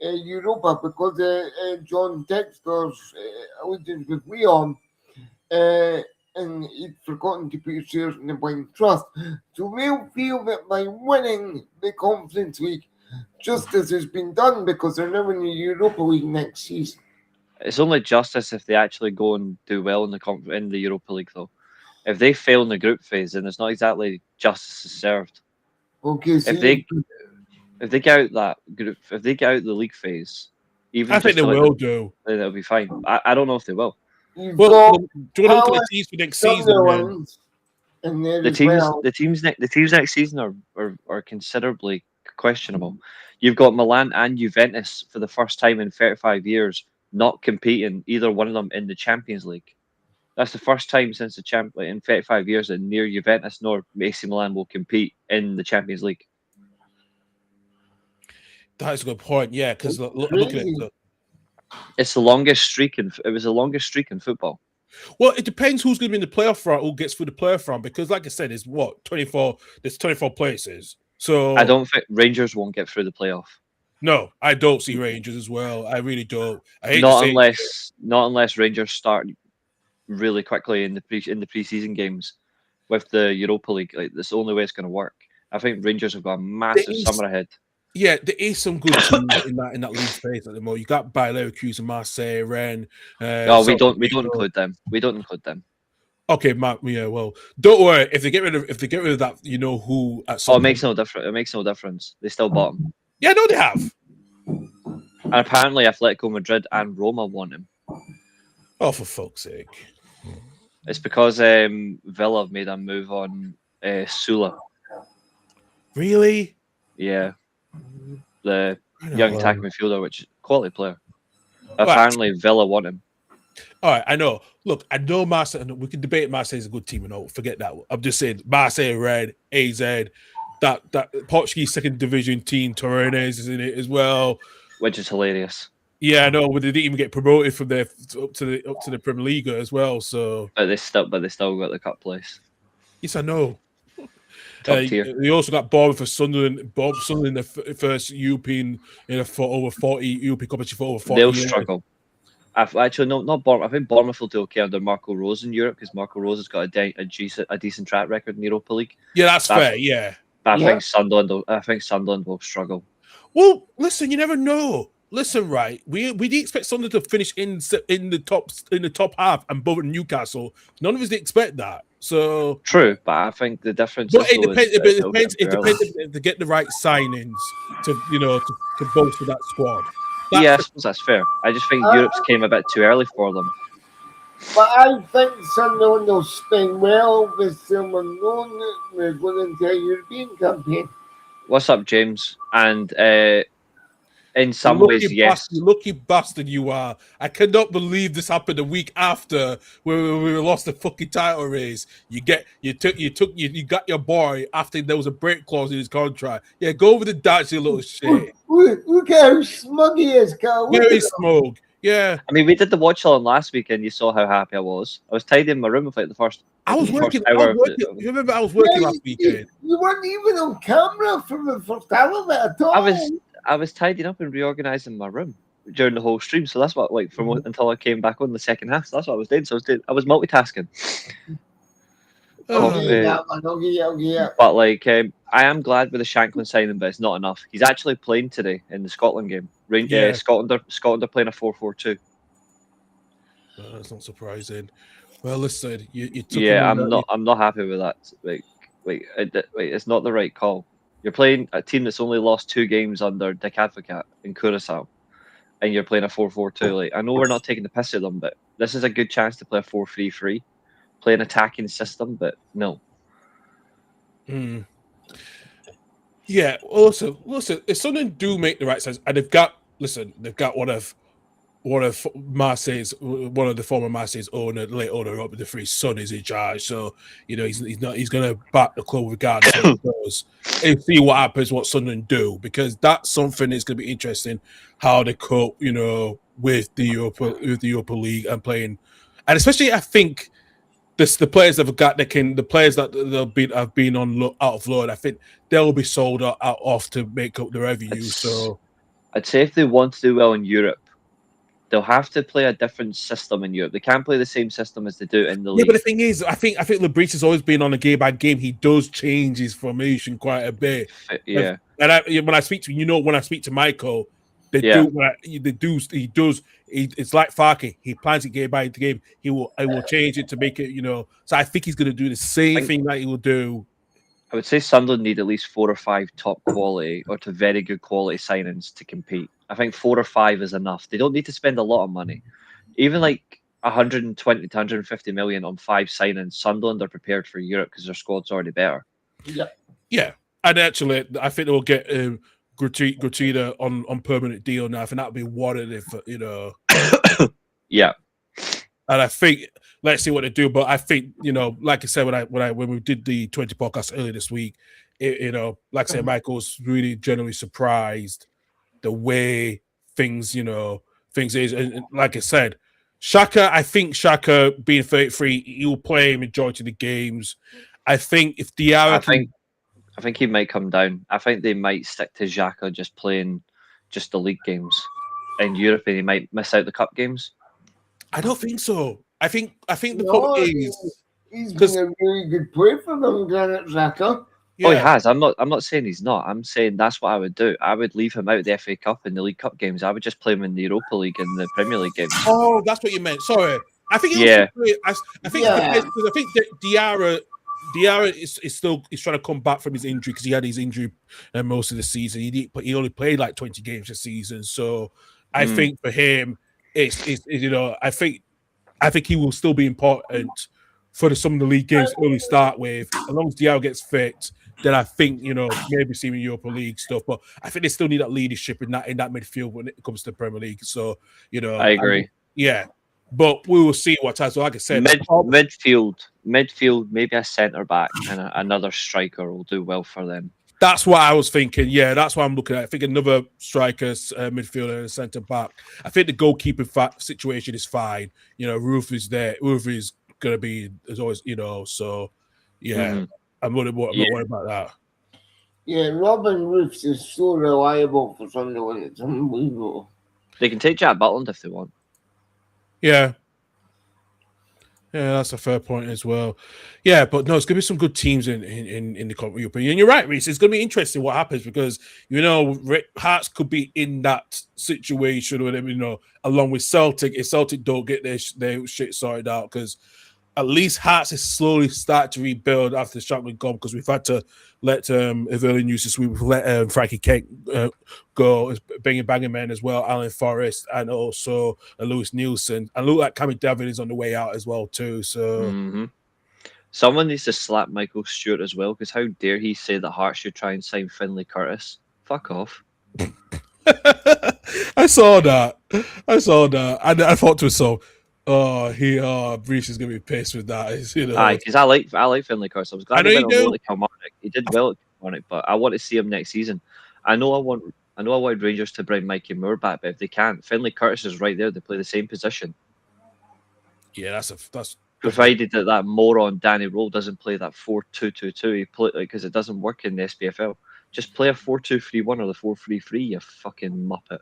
Europa because John Textor's allegiance with Leon, and he'd forgotten to put his shares in the blind trust. So they'll feel that by winning the Conference League, justice has been done because they're now in the Europa League next season. It's only justice if they actually go and do well in the Europa League, though. If they fail in the group phase, then it's not exactly justice is served. Okay, so If they get out that group, if they get out the league phase, even I think they just to let will them- do. then it'll be fine. I don't know if they will. you've Well, got do you want to look at Palace, the teams for next season? Man? Sunderland, and there The as teams, well. the teams next season are considerably questionable. You've got Milan and Juventus for the first time in 35 years not competing, either one of them, in the Champions League. That's the first time since in 35 years that neither Juventus nor AC Milan will compete in the Champions League. That's a good point. Yeah, because look at it. Look. It's the longest streak it was the longest streak in football. Well, it depends who's going to be in the playoff round, who gets through the playoff round, because, like I said, it's what 24. There's 24 places. So I don't think Rangers won't get through the playoff. No, I don't see Rangers as well. I really don't. I hate Not to say it. unless Rangers start really quickly in the preseason games with the Europa League. Like that's the only way it's going to work. I think Rangers have got a massive summer ahead. Yeah, there is some good teams in that league phase at the moment. You got Bayer Leverkusen, Marseille, Rennes. No, we don't include them. We don't include them. Okay, yeah. Well, don't worry. If they get rid of that, you know who at some it makes no difference. It makes no difference. They still bottom. Yeah, no, they have. And apparently, Atletico Madrid and Roma want him. Oh, for fuck's sake! It's because Villa made a move on Sula. Really? Yeah, the young attacking midfielder, which is a quality player. Apparently, Villa want him. All right, I know. Look, I know Marseille. We can debate Marseille is a good team and all. Forget that. I'm just saying Marseille, Red, AZ, that Portuguese second division team, Torres is in it as well, which is hilarious. Yeah, I know. But they didn't even get promoted from there up to the Premier League as well. So, but they still got the cup place. Yes, I know. Top tier. We also got Bournemouth for Sunderland. Sunderland, the first European for over 40 European competition for over 40 They'll years. struggle. Actually, no, not Bournemouth. I think Bournemouth will do okay under Marco Rose in Europe because Marco Rose has got a decent track record in the Europa League. Yeah, that's fair. Yeah, I think Sunderland will struggle. Well, listen, you never know. Listen, right? We didn't expect Sunderland to finish in the top half and above Newcastle. None of us did expect that. So true, but I think the difference. But it depends. It depends if they get the right signings to bolster that squad. Yeah, I suppose that's fair. I just think Europe's came a bit too early for them. But I think Sunderland will spend well with someone known that we're going into a European campaign. What's up, James? And in some ways, yes. You lucky bastard you are. I cannot believe this happened a week after we lost the fucking title race. You got your boy after there was a break clause in his contract. Yeah, go over the Dutch, you little shit. Look how smug he is, Karl. Very smug. Yeah. I mean, we did the watch along last week, and you saw how happy I was. I was tidying my room with like the first. I was working. You remember I was working last weekend. You weren't even on camera for the first hour of it at all. I was tidying up and reorganizing my room during the whole stream. So that's what, like, until I came back on the second half. So that's what I was doing. So I was multitasking. But like, I am glad with the Shanklin signing, but it's not enough. He's actually playing today in the Scotland game. Scotland are playing a 4-4-2. That's not surprising. Well, listen, you took Yeah, him in I'm not happy with that. It's not the right call. You're playing a team that's only lost 2 games under Dick Advocat in Curacao, and you're playing a 4-4-2. Like, I know we're not taking the piss at them, but this is a good chance to play a 4-3-3, play an attacking system. But no, Mm. Yeah. Also, listen, if Sunderland do make the right sense, and they've got one of Marseille's, one of the former Marseille's owner, late owner up the free son is in charge. So he's going to back the club regardless of what it does, and see what happens, what Sunderland do, because that's something that's going to be interesting, how they cope, with the Europa League and playing, and especially I think. The players that have got the players that have been on out of loan. I think they'll be sold out off to make up the revenue. So I'd say if they want to do well in Europe, they'll have to play a different system in Europe. They can't play the same system as they do in the yeah, league. but the thing is, I think Lebrecht has always been on a game by game. He does change his formation quite a bit. Yeah, And when I speak to Michael, he does. It's like Farke. He plans it game by game. He will change it to make it. So I think he's going to do the same thing that he will do. I would say Sunderland need at least 4 or 5 top quality or to very good quality signings to compete. I think 4 or 5 is enough. They don't need to spend a lot of money. Even like 120 to 150 million on 5 signings, Sunderland are prepared for Europe because their squad's already better. Yeah. And actually, I think they'll get Gratuita on permanent deal now. I think that'll be one if Yeah. And I think let's see what they do. But I think like I said when we did the 20 podcast earlier this week, like I said, Michael's really generally surprised the way things is. And like I said, I think Shaka being 33, he will play majority of the games. I think if Diarra I think he might come down. I think they might stick to Xhaka just playing just the league games in Europe, and he might miss out the cup games. I don't think so. I think the problem is he's been a really good player for them, Granit Xhaka. Yeah. Oh, he has. I'm not saying he's not. I'm saying that's what I would do. I would leave him out of the FA Cup and the League Cup games. I would just play him in the Europa League and the Premier League games. Oh, that's what you meant. Sorry. I think Diarra is still trying to come back from his injury because he had his injury most of the season. He only played like 20 games this season. So I think for him, I think he will still be important for some of the league games to early start with. As long as Diarra gets fit, then I think maybe see Europa League stuff. But I think they still need that leadership in that midfield when it comes to the Premier League. So I agree. But we will see what happens. So like I said, midfield, maybe a centre back and another striker will do well for them. That's what I was thinking. Yeah, that's what I'm looking at. I think another striker, midfielder, and centre back. I think the goalkeeping situation is fine. Roof is there. Roof is going to be as always. So yeah, I'm not worried about that. Yeah, Robin Roofs is so reliable for Sunderland. It's unbelievable. They can take Jack Butland if they want. Yeah, that's a fair point as well. Yeah, but no, it's going to be some good teams in the European. And you're right, Reece. It's going to be interesting what happens because Hearts could be in that situation with them. Along with Celtic, if Celtic don't get their shit sorted out, because at least Hearts is slowly starting to rebuild after the Shankland gone, because we've had to let early news this week. We've let Frankie Kent go, banging man as well, Alan Forrest, and also Lewis Nielsen. And look like Cammy David is on the way out as well too. So someone needs to slap Michael Stewart as well, because how dare he say that Hearts should try and sign Finlay Curtis? Fuck off. I saw that. And I thought to myself, Reece is gonna be pissed with that. Because I like Finlay Curtis. I was glad he went on loan at Kilmarnock. He did well at Kilmarnock, but I want to see him next season. I know I wanted Rangers to bring Mikey Moore back, but if they can't, Finlay Curtis is right there. They play the same position. Yeah, that's provided that moron Danny Rowe doesn't play that 4-2-2-2. He play because it doesn't work in the SPFL. Just play a 4-2-3-1 or the 4-3-3. You fucking muppet.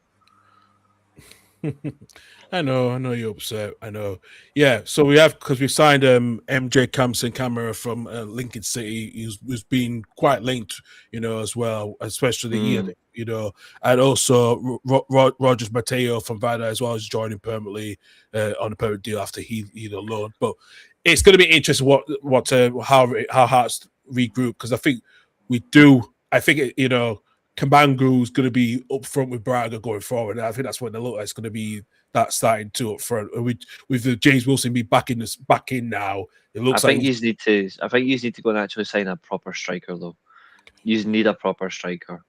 I know you're upset. I know. Yeah, so we signed MJ Campson Camera from Lincoln City. He's been quite linked, as well, especially here, and also Rogers Mateo from Vada as well as joining permanently on a permanent deal after he loan. But it's going to be interesting how Hearts regroup, because I think Kambangu's going to be up front with Braga going forward. And I think that's when the look is going to be that starting two up front. And with the James Wilson be back in now, it looks I think you need to go and actually sign a proper striker though. You need a proper striker.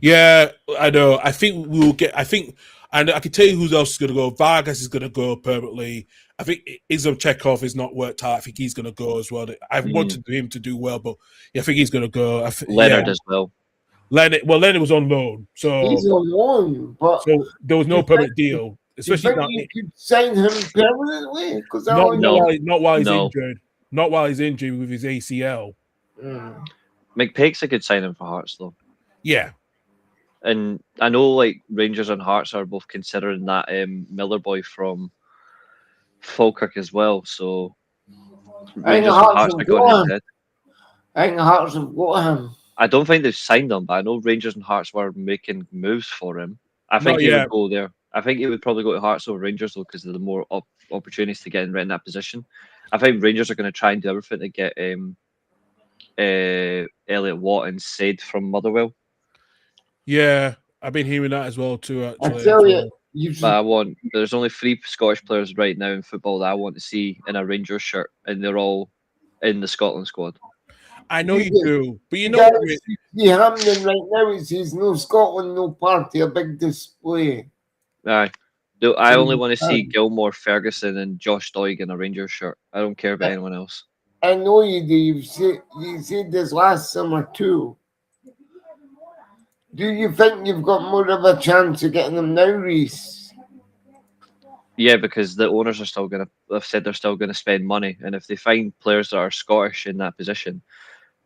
Yeah, I know. I think and I can tell you who else is going to go. Vargas is going to go permanently. I think Izom Chekhov is not worked out. I think he's going to go as well. I wanted him to do well, but I think he's going to go. Leonard as well. Leonard was on loan, so he's on loan, but so there was no permanent deal. Especially you could sign him permanently because not while he's injured. Not while he's injured with his ACL. McPake's a good signing for Hearts though. Yeah. And I know like Rangers and Hearts are both considering that Miller boy from Falkirk as well. So Rangers and Hearts are going ahead. I think Hearts have got him. I don't think they've signed him, but I know Rangers and Hearts were making moves for him. I think he would go there. I think he would probably go to Hearts over Rangers though, because of the more opportunities to get in that position. I think Rangers are going to try and do everything to get Elliot Watt and Said from Motherwell. Yeah, I've been hearing that as well too. Actually, I tell you, but there's only 3 Scottish players right now in football that I want to see in a Rangers shirt, and they're all in the Scotland squad. I know you do, but you know what? Hamden right now, it says no Scotland, no party, a big display. Aye. I only want to see Gilmore, Ferguson, and Josh Doig in a Rangers shirt. I don't care about anyone else. I know you do. You said this last summer too. Do you think you've got more of a chance of getting them now, Reece? Yeah, because the owners are still going to. They've said they're still going to spend money, and if they find players that are Scottish in that position,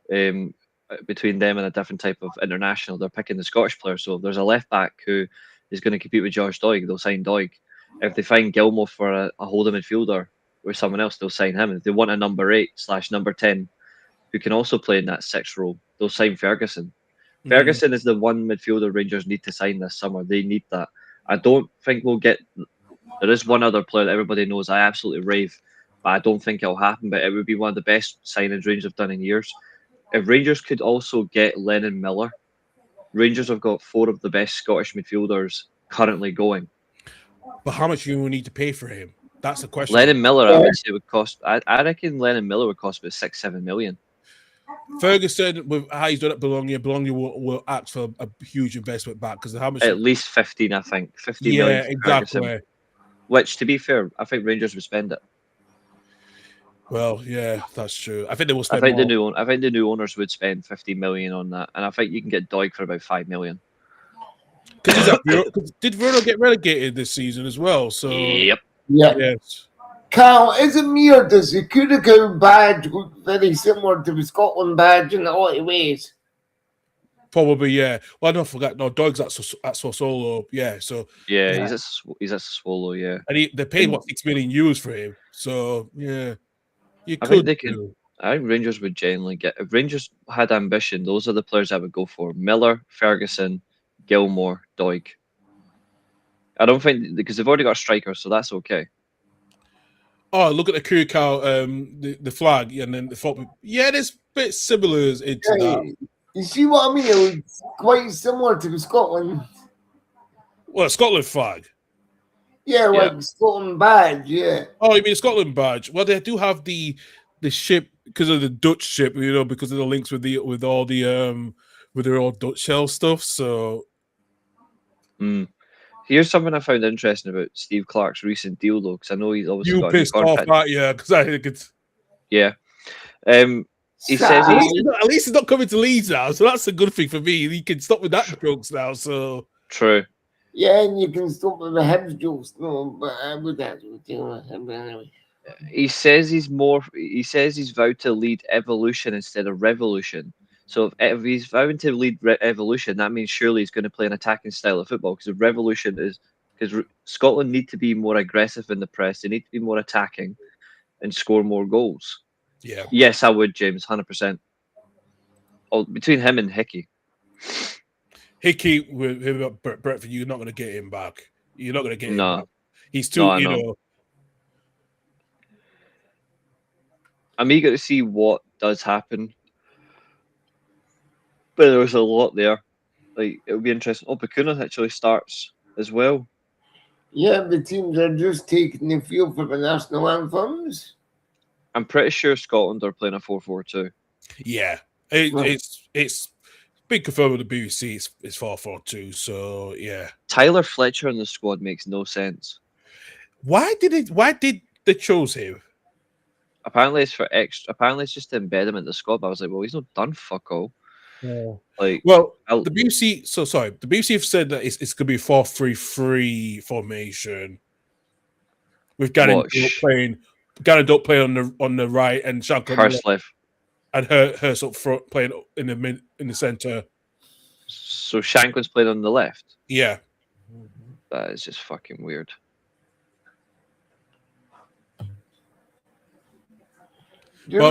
between them and a different type of international, they're picking the Scottish player. So if there's a left back who is going to compete with Josh Doig, they'll sign Doig. If they find Gilmore for a holding midfielder or someone else, they'll sign him. If they want a number 8/number 10 who can also play in that 6th role, they'll sign Ferguson. Ferguson is the one midfielder Rangers need to sign this summer. They need that. I don't think we'll get. There is one other player that everybody knows I absolutely rave, but I don't think it'll happen. But it would be one of the best signings Rangers have done in years. If Rangers could also get Lennon Miller, Rangers have got 4 of the best Scottish midfielders currently going. But how much do you need to pay for him? That's the question. Lennon Miller, I would say would cost. I reckon Lennon Miller would cost about 6-7 million. Ferguson, with how he's done at Bologna will ask for a huge investment back because how much? At least 15, I think. 15 million. Yeah, exactly. Ferguson, which, to be fair, I think Rangers would spend it. Well, yeah, that's true. I think they will spend. I think the new owners would spend 50 million on that, and I think you can get Doig for about 5 million. Did Bruno get relegated this season as well? So yep. Yes. Karl, is it me or does the Curacao badge look very similar to the Scotland badge in a lot of ways? Probably, yeah. Well, I don't forget. No, Doig's at Sassuolo, yeah. So yeah, he's at Sassuolo, yeah. And they paid €6 million for him. So yeah, I think Rangers would generally get. If Rangers had ambition, those are the players I would go for: Miller, Ferguson, Gilmore, Doig. I don't think because they've already got a striker, so that's okay. Oh, look at the Curacao, the flag, and then the football. Yeah, there's a bit similar into that. You see what I mean? It was quite similar to the Scotland. Well, Scotland flag. Yeah, like Scotland badge, yeah. Oh, you mean Scotland badge? Well, they do have the ship because of the Dutch ship, because of the links with all their Dutch shell stuff. So, here's something I found interesting about Steve Clarke's recent deal, though, because I know he's obviously got pissed off that, because I think it's He says at least he's not coming to Leeds now, so that's a good thing for me. He can stop with that jokes now. So true. Yeah, and you can stop with the head jokes. No, but I would have to deal with him anyway. He says he's vowed to lead evolution instead of revolution. So if he's vowing to lead evolution, that means surely he's going to play an attacking style of football. Because revolution is because Scotland need to be more aggressive in the press. They need to be more attacking and score more goals. Yeah. Yes, I would, James, 100%. Oh, between him and Hickey. Hickey with Brentford, you're not going to get him back. You're not going to get him back. He's too, I'm eager to see what does happen. But there's a lot there. Like, it'll be interesting. Oh, Bakuna actually starts as well. Yeah, the teams are just taking the field for the national anthems. I'm pretty sure Scotland are playing a 4-4-2. Yeah, it's been confirmed with the BBC. It's 4-4-2. So yeah. Tyler Fletcher in the squad makes no sense. Why did they choose him? Apparently it's for extra. Apparently it's just to embed him in the squad. But I was like, well, he's not done fuck all. Like, well, I'll- the BBC. So sorry, the BBC have said that it's going to be 4-3-3 formation with Gannon playing on the right and Shankland Hurst left. and Hurst up front playing in the center. So Shankland's playing on the left. Yeah, That is just fucking weird. Do you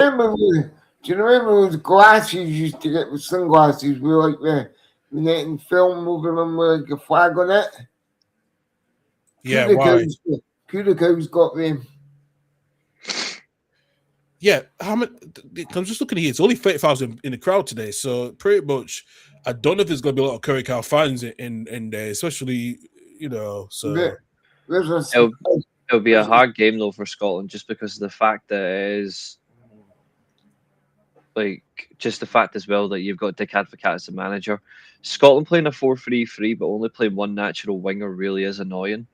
remember those glasses you used to get with sunglasses with like the netting film moving them with like a flag on it? yeah. Why? Kudako's got them. Yeah, how many? I'm just looking here. It's only 30,000 in the crowd today, so pretty much. I don't know if there's going to be a lot of Curry Cow fans in there, especially So It'll be a hard game though for Scotland, just because of the fact that it is. Like, just the fact as well that you've got Dick Advocaat as the manager. Scotland playing a 4-3-3 but only playing one natural winger really is annoying.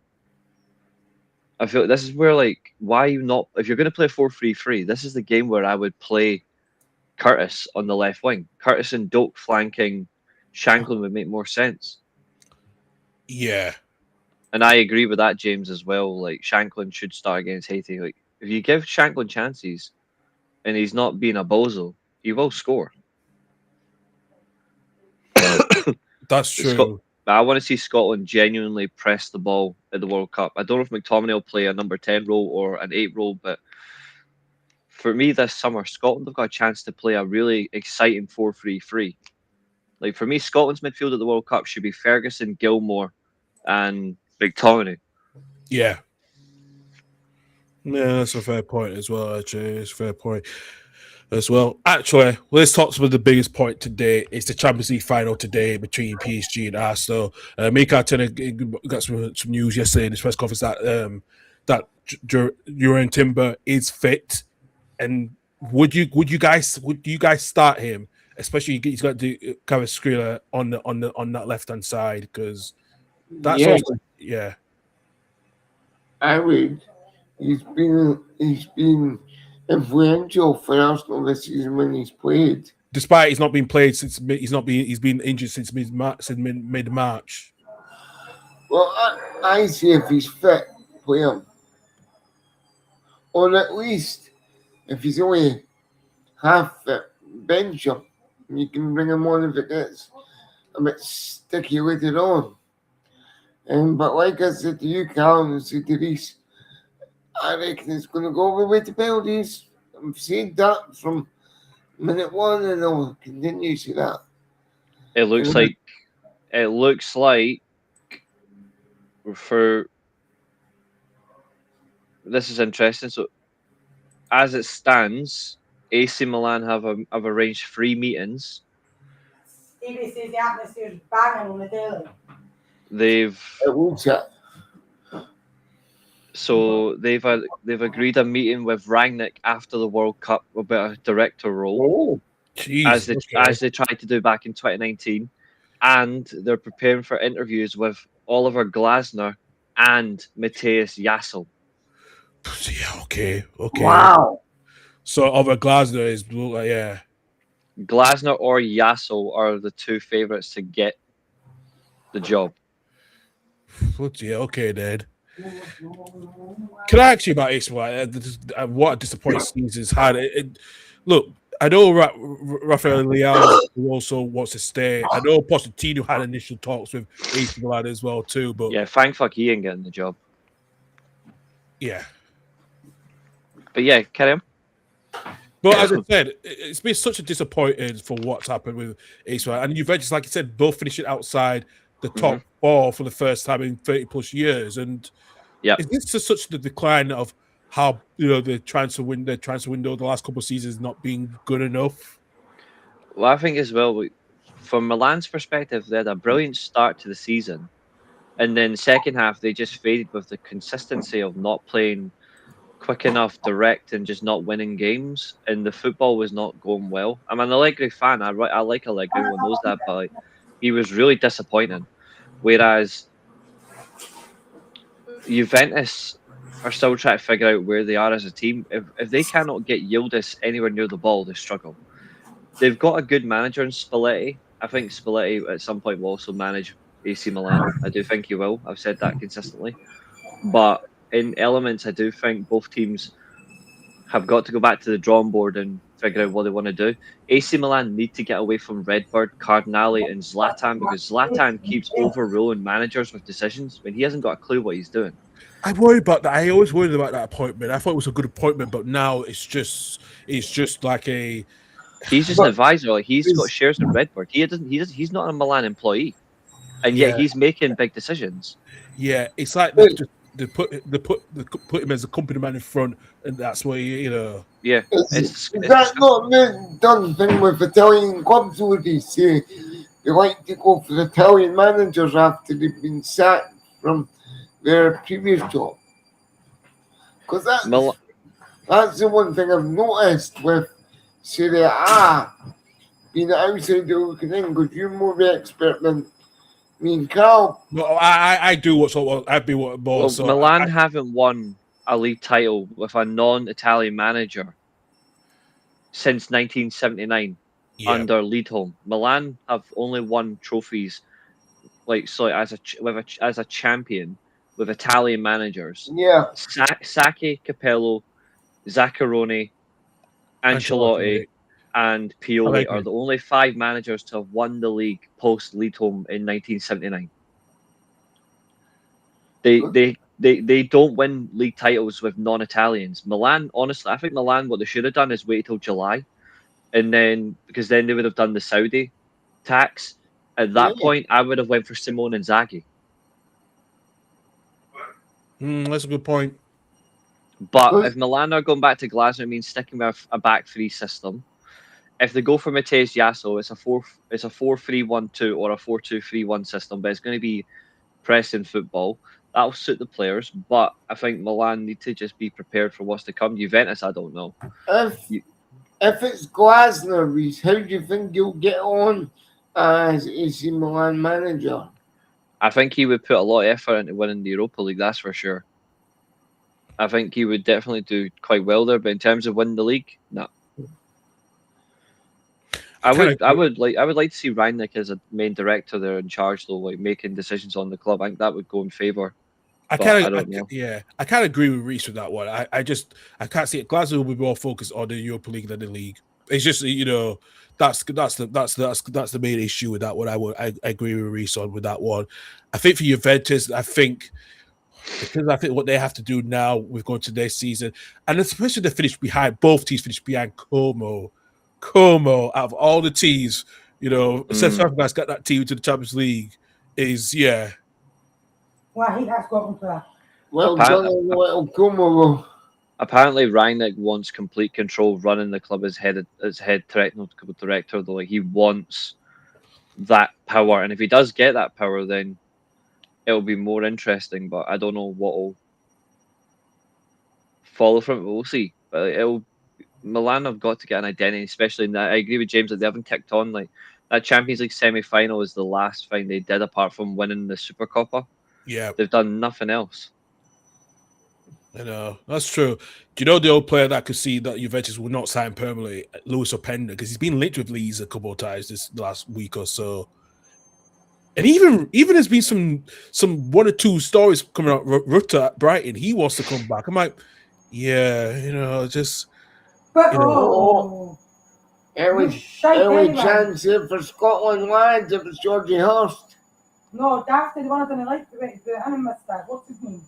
I feel like this is where, like, why you not... If you're going to play a 4-3-3, this is the game where I would play Curtis on the left wing. Curtis and Doak flanking Shankland would make more sense. Yeah. And I agree with that, James, as well. Like, Shankland should start against Haiti. Like, if you give Shankland chances and he's not being a bozo, he will score. That's true. I want to see Scotland genuinely press the ball at the World Cup. I don't know if McTominay will play a number 10 role or an 8 role, but for me this summer, Scotland have got a chance to play a really exciting 4-3-3. Like, for me, Scotland's midfield at the World Cup should be Ferguson, Gilmore, and McTominay. Yeah. Yeah, that's a fair point as well, actually. It's a fair point as well. Actually, let's talk about the biggest point today. It's the Champions League final today between PSG and Arsenal. Mikel Arteta got some news yesterday in his press conference that Jurgen Timber is fit. And would you guys start him? Especially he's got to do Kvaratskhelia on that left hand side, because that's also I would. He's been influential for Arsenal this season when he's played. Despite he's not been played since he's been injured since mid March. Well, I see if he's fit, play him. Or at least if he's only half fit, bench him. You can bring him on if it gets a bit sticky later on. But like I said to you, Karl, and I said to Reece, I reckon it's going to go all the way to penalties. I've seen that from minute one, and I'll continue to see that. It looks like for this is interesting. So, as it stands, AC Milan have arranged 3 meetings. Stevie says the atmosphere's banging on the daily. They've agreed a meeting with Rangnick after the World Cup about a director role, as they tried to do back in 2019, and they're preparing for interviews with Oliver Glasner and Matthias Jassel. Yeah, okay. Wow. So Oliver Glasner is Glasner or Jassel are the 2 favourites to get the job. Yeah, okay, then. Can I ask you about Ismail? What a disappointing season he's had. Look, I know Rafael Leao who also wants to stay. I know Pochettino had initial talks with AC Milan as well too. But yeah, thank fuck he ain't getting the job. Yeah, but yeah, carry on. But as I said, it's been such a disappointing for what's happened with AC Milan, and Juventus, like you said, both finishing outside the top 4 for the first time in 30 plus years. And is this such the decline of how the transfer window the last couple of seasons not being good enough? Well, I think as well, from Milan's perspective, they had a brilliant start to the season, and then second half they just faded with the consistency of not playing quick enough, direct, and just not winning games, and the football was not going well. I'm an Allegri fan. I like Allegri. Everyone knows that, but like, he was really disappointing. Whereas Juventus are still trying to figure out where they are as a team. If they cannot get Yildiz anywhere near the ball, they struggle. They've got a good manager in Spalletti. I think Spalletti at some point will also manage AC Milan. I do think he will. I've said that consistently. But in elements, I do think both teams have got to go back to the drawing board and figure out what they want to do. AC Milan need to get away from Redbird, Cardinale, and Zlatan, because Zlatan keeps overruling managers with decisions when he hasn't got a clue what he's doing. I worry about that. I always worried about that appointment. I thought it was a good appointment, but now it's just like a. He's just an advisor. Like, he's got shares in Redbird. He's not a Milan employee, and yet he's making big decisions. Yeah, it's like they put him as a company man in front, and that's where Yeah, That's not the done thing with Italian clubs, would he say? They like to go for Italian managers after they've been sacked from their previous job. Because that's the one thing I've noticed with Serie A being outside the looking in, because you're more the expert than me and Karl. Well, I do what's I'd be what more. Well, So Milan haven't won a league title with a non-Italian manager since 1979 under Liedholm. Milan have only won trophies as a champion with Italian managers. Yeah. Sacchi, Capello, Zaccheroni, Ancelotti, and Pioli are the only 5 managers to have won the league post Liedholm in 1979. They don't win league titles with non-Italians. Milan, honestly, I think Milan, what they should have done is wait till July, and then because then they would have done the Saudi tax. At that point, I would have went for Simone Inzaghi. That's a good point. But if Milan are going back to Glasgow, it means sticking with a back 3 system. If they go for Mateus Yasso, it's a 4-3-1-2 or a 4-2-3-1 system, but it's going to be pressing football. That'll suit the players, but I think Milan need to just be prepared for what's to come. Juventus, I don't know. If it's Glasgow, Reece, how do you think you'll get on as AC Milan manager? I think he would put a lot of effort into winning the Europa League, that's for sure. I think he would definitely do quite well there, but in terms of winning the league, no. I would like to see Rangnick as a main director there in charge, though, like making decisions on the club. I think that would go in favour. I can't agree with Reece with that one. I can't see it. Glasgow will be more focused on the Europa League than the league. It's just that's the main issue with that one. I agree with Reece on with that one. I think for Juventus, because I think what they have to do now with going to their season, and especially both teams finished behind Como out of all the teams, Seth Fabregas got that team to the Champions League. Well, he has gotten to that. Well, Como. Apparently, Rangnick wants complete control running the club as head technical director, though. Like, he wants that power, and if he does get that power, then it'll be more interesting. But I don't know what will follow from it. We'll see. But Milan have got to get an identity, especially in that. I agree with James that they haven't kicked on. Like, that Champions League semi-final is the last thing they did apart from winning the Supercoppa. Yeah, they've done nothing else. I know, that's true. Do you know the old player that could see that Juventus will not sign permanently, Luis Openda, because he's been linked with Leeds a couple of times this last week or so. And even there's been some 1 or 2 stories coming out. Rutter at Brighton, he wants to come back. I'm like, just. Every chance here for Scotland lads, it was Georgie Hurst. No, that's the one I didn't like the animal star. What's his name?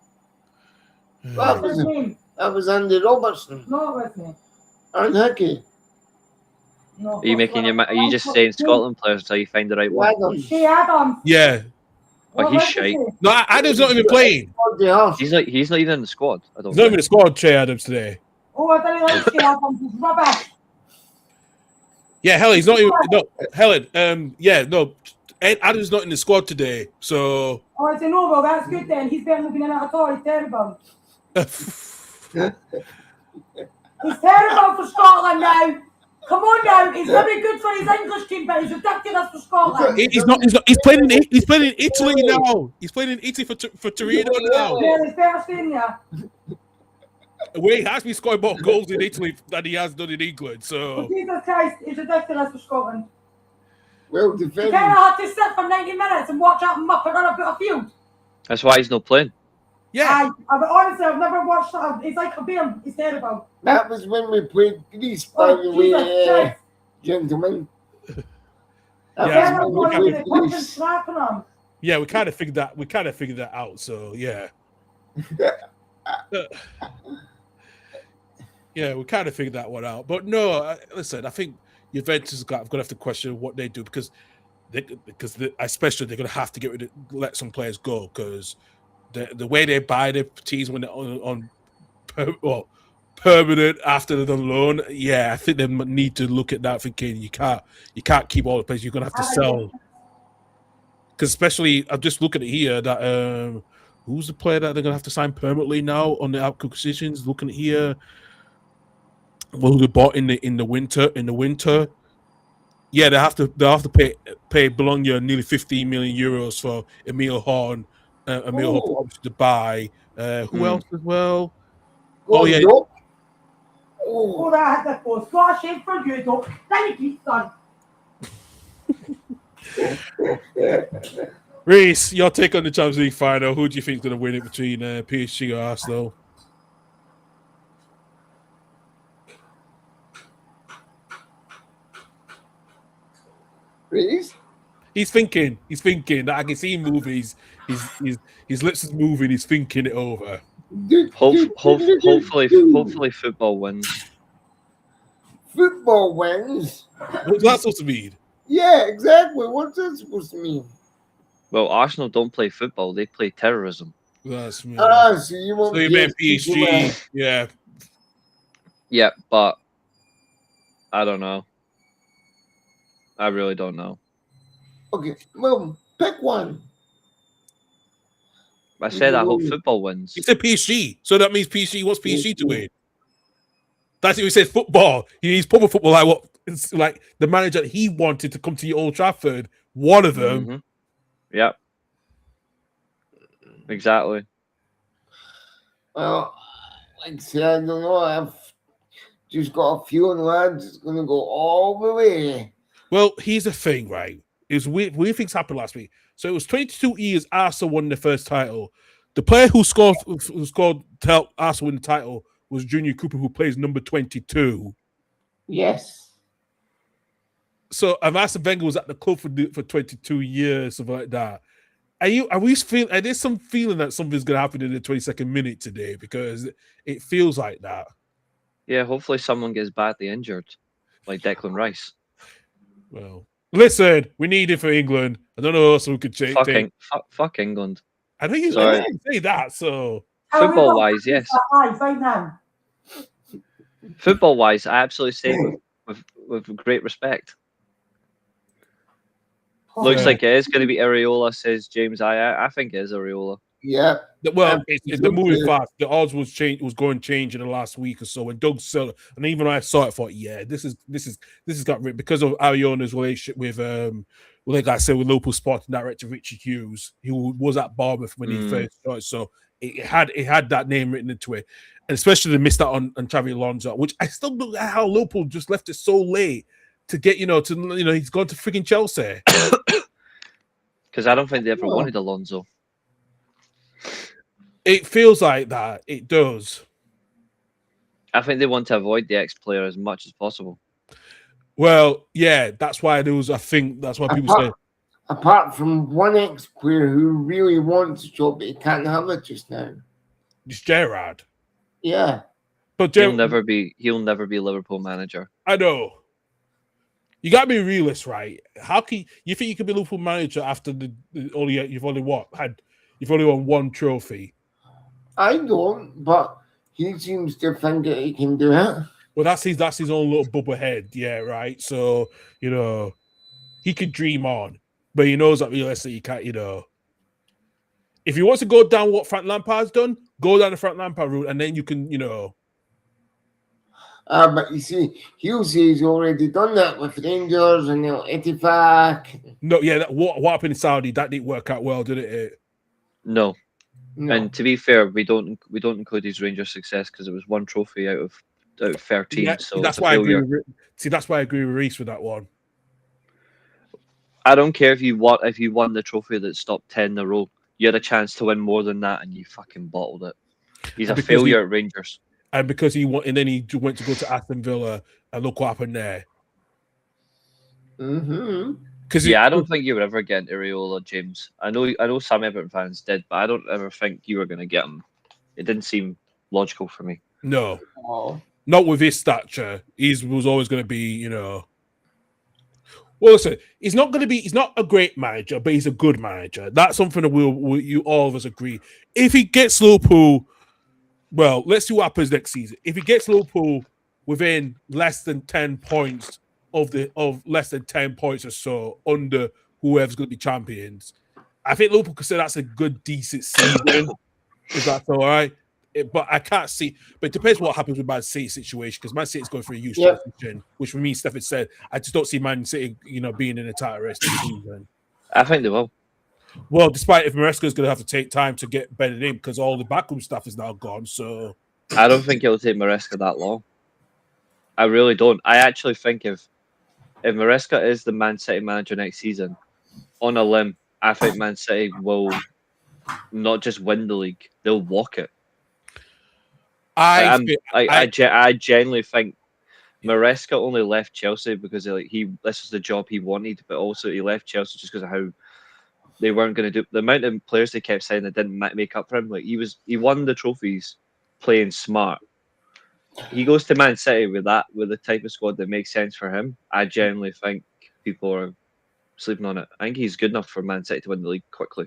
That was Andy Robertson. No, it wasn't. And Hickey. No, are you just saying Scotland players until you find the right one? Adams. Yeah. But he's shite. No, Adams not even playing. He's not even in the squad. I don't He's not even think. in the squad, Che Adams, today. Oh, I don't like Che Adams. He's rubbish. Yeah, Helen, he's not even. No, Helen. Yeah, no. Ed Adams not in the squad today, so. Oh, I say no, well, that's good then. He's better than being in it at all. He's terrible. He's terrible for Scotland now. Come on now. He's very good for his English team, but he's ridiculous for Scotland. He's not. He's playing in. He's playing in Italy now. He's playing in Italy for Torino now. Yeah, he's better staying there. Where he has been scoring more goals in Italy than he has done in England. So. Oh, Jesus Christ, he's ridiculous for Scotland. Well You defended. kind of have to sit for 90 minutes and watch that muppet run about a field. That's why he's not playing. Yeah. Honestly, I've never watched that. He's like a bear. He's terrible. That was when we played Greece, by the way, Jesus gentlemen. Yeah. That was when we Christ. played Fucking Greece. slapping him. Yeah, we kind of figured that. We kind of figured that out. So yeah. Yeah, we kind of figured that one out. But no, listen, I think Juventus are going to have to question what they do because especially they're going to have to let some players go because the way they buy their teams when they're on permanent after the loan, yeah, I think they need to look at that thinking you can't keep all the players. You're going to have to sell. Because especially, I'm just looking at here that who's the player that they're going to have to sign permanently now on the acquisitions? Looking at here. Well, they bought in the winter. Yeah, they have to pay Bologna nearly 15 million euros for Emil Horne. Emil Horne option to buy. Who else as well? Oh yeah. Oh, that hit the post. Got a shame for you, though. Thank you, son. Reece, your take on the Champions League final. Who do you think is going to win it between PSG or Arsenal? Reece? He's thinking. I can see him move. His lips is moving. He's thinking it over. Hopefully, football wins. Football wins? What's that supposed to mean? Yeah, exactly. What's that supposed to mean? Well, Arsenal don't play football; they play terrorism. That's me. So you want meant PSG? Yeah. Yeah, but I don't know. I really don't know. Okay, well, pick one. I said I hope football wins. He said PSG, so that means PSG wants PSG to win. That's what he said. Football. He's proper football. Like what? It's like the manager that he wanted to come to Old Trafford. One of them. Mm-hmm. Yep. Exactly. Well, like I said, I don't know. I've just got a feeling, lads. It's going to go all the way. Well, here's the thing, right? It was weird things happened last week. So it was 22 years Arsenal won the first title. The player who scored to help Arsenal win the title was Junior Cooper, who plays number 22. Yes. So Arsene Wenger was at the club for 22 years, something like that. Are there some feeling that something's going to happen in the 22nd minute today? Because it feels like that. Yeah, hopefully someone gets badly injured, like Declan Rice. Well, listen, we need it for England. I don't know who else who could change. Fuck England. I know you say that, so football-wise, yes. Right now. Football-wise, I absolutely say with great respect. Looks like it is going to be Areola, says James. I think it is Areola. Yeah. Well, it's the moving fast. The odds was going to change in the last week or so. When Doug Seller, and even when I saw it, I thought, yeah, this is got rid because of Ariona's relationship with like I said, with local sporting director Richard Hughes, who was at Bournemouth when he first started. So it had that name written into it, and especially they missed out on Xavi Alonso, which I still don't know how Liverpool just left it so late to get he's gone to freaking Chelsea. Because I don't think they ever wanted Alonso. It feels like that. It does. I think they want to avoid the ex-player as much as possible. Well, yeah, that's why there was. I think that's why people say. Apart from one ex-player who really wants a job, but he can't have it just now. It's Gerrard. Yeah, but He'll never be Liverpool manager. I know. You got to be realist, right? How can you think you can be Liverpool manager after you've only won one trophy? I don't, but he seems to think that he can do it. Well, that's his own little bubble head, yeah, right. So he could dream on, but he knows that realistically he can't. If he wants to go down what Frank Lampard's done, go down the Frank Lampard route, and then you can. But you see, he's already done that with Rangers and Etihad. No, yeah. What happened in Saudi? That didn't work out well, did it? No. No. And to be fair, we don't include his Rangers success because it was one trophy out of 13. Yeah, so that's it's a why failure. that's why I agree with Reece with that one. I don't care if you won the trophy that stopped 10 in a row. You had a chance to win more than that, and you fucking bottled it. He's a failure at Rangers. And because and then he went to go to Aston Villa, and look what happened there. Mm-hmm. I don't think you were ever getting Areola, James. I know some Everton fans did, but I don't ever think you were going to get him. It didn't seem logical for me. No, Oh. not with his stature. He was always going to be, Well, listen, he's not a great manager, but he's a good manager. That's something that you all of us agree. If he gets Liverpool, well, let's see what happens next season. If he gets Liverpool within less than 10 points of less than 10 points or so under whoever's going to be champions, I think Liverpool could say that's a good, decent season. If that's all right. But I can't see. But it depends what happens with Man City's situation, because Man City's going for a huge transition, which for me, Stephan said, I just don't see Man City, being in a title race this season. I think they will. Well, despite if Maresca's going to have to take time to get bedded in because all the backroom stuff is now gone. So I don't think it'll take Maresca that long. I really don't. I actually think if Maresca is the Man City manager next season, on a limb, I think Man City will not just win the league; they'll walk it. I genuinely think Maresca only left Chelsea because this was the job he wanted, but also he left Chelsea just because of how they weren't going to do the amount of players they kept saying that didn't make up for him. Like he won the trophies playing smart. He goes to Man City with the type of squad that makes sense for him. I genuinely think people are sleeping on it. I think he's good enough for Man City to win the league quickly.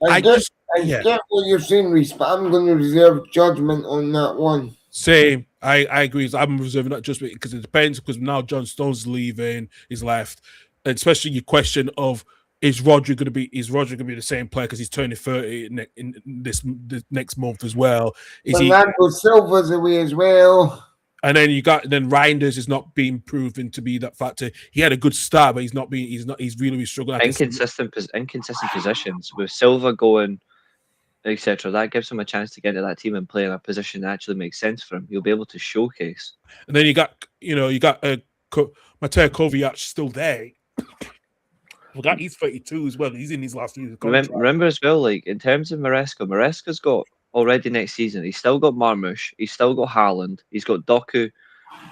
I get what you're saying, Reece, but I'm going to reserve judgment on that one. Same. I agree. I'm reserving that just because it depends, because now John Stones leaving, he's left, and especially your question of is Rodri going to be the same player because he's turning 30 in this next month as well? Bernardo Silva's away as well. And then Reinders is not being proven to be that factor. He had a good start, but he's really struggling. Inconsistent positions with Silva going, etc. That gives him a chance to get into that team and play in a position that actually makes sense for him. He'll be able to showcase. And then you got Mateo Kovacic still there. Forgot he's 32 as well. He's in his last year. Remember as well, like in terms of Maresca's got already next season. He's still got Marmoush. He's still got Haaland. He's got Doku.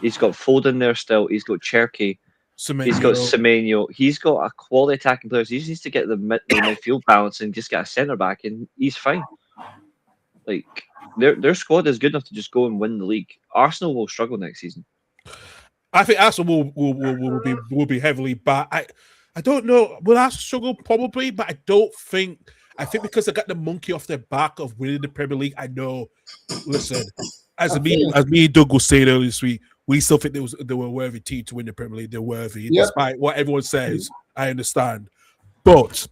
He's got Foden there still. He's got Cherky. He's got Semenyo. He's got a quality attacking player. He just needs to get the midfield balance and just get a centre back, and he's fine. Like their squad is good enough to just go and win the league. Arsenal will struggle next season. I think Arsenal will be heavily back. I don't know. Will Arsenal struggle? Probably, but I don't think. I think because they got the monkey off their back of winning the Premier League. I know. Listen, as me and Doug was saying earlier this week, we still think they were a worthy team to win the Premier League. They're worthy, despite what everyone says. I understand, but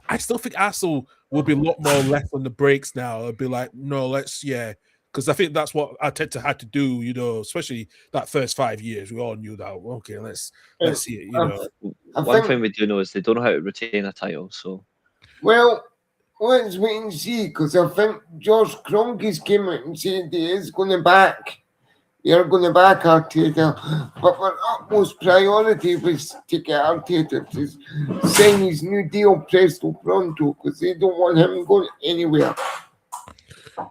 I still think Arsenal will be a lot more left on the brakes now. It'll be like, no, because I think that's what Arteta had to do. Especially that first 5 years, we all knew that. Okay, let's see it. One thing we do know is they don't know how to retain a title. So, well, let's wait and see, because I think Josh Kroenke's came out and said he is going to back. They're going to back Arteta, but our utmost priority was to get Arteta to sign his new deal presto pronto, because they don't want him going anywhere.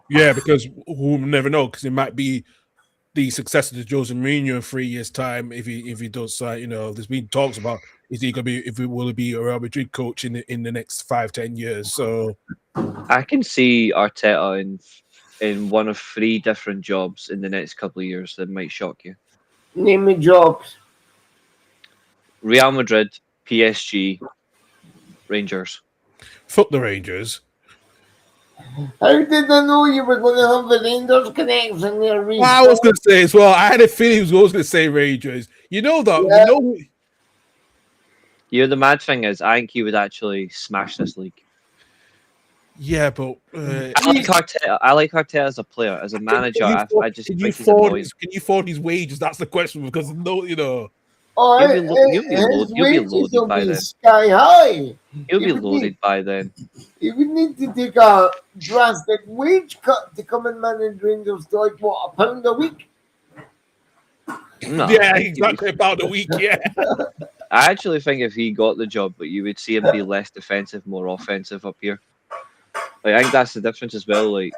Yeah, because we'll never know, because it might be the successor to Jose Mourinho in 3 years' time if he does. There's been talks about will he be a Real Madrid coach in the next 5-10 years. So I can see Arteta in one of 3 different jobs in the next couple of years that might shock you. Name me jobs. Real Madrid, PSG, Rangers. Fuck the Rangers. How did I know you were going to have the Rangers connection there, Reece? I was going to say as well. I had a feeling he was always going to say Rangers. You know that. Yeah. You know, the mad thing is, I think he would actually smash this league. Yeah, but I like Arteta as a player, as a manager. I just think he's annoying. Can you afford his wages? That's the question, because You'll be His loaded wages will by be then. sky high. He'll be loaded by then. He would need to take a drastic wage cut to come and manage Rangers to like what, £1 a week? No, yeah, exactly, about a week. Yeah, I actually think if he got the job, but you would see him be less defensive, more offensive up here. Like, I think that's the difference as well. Like,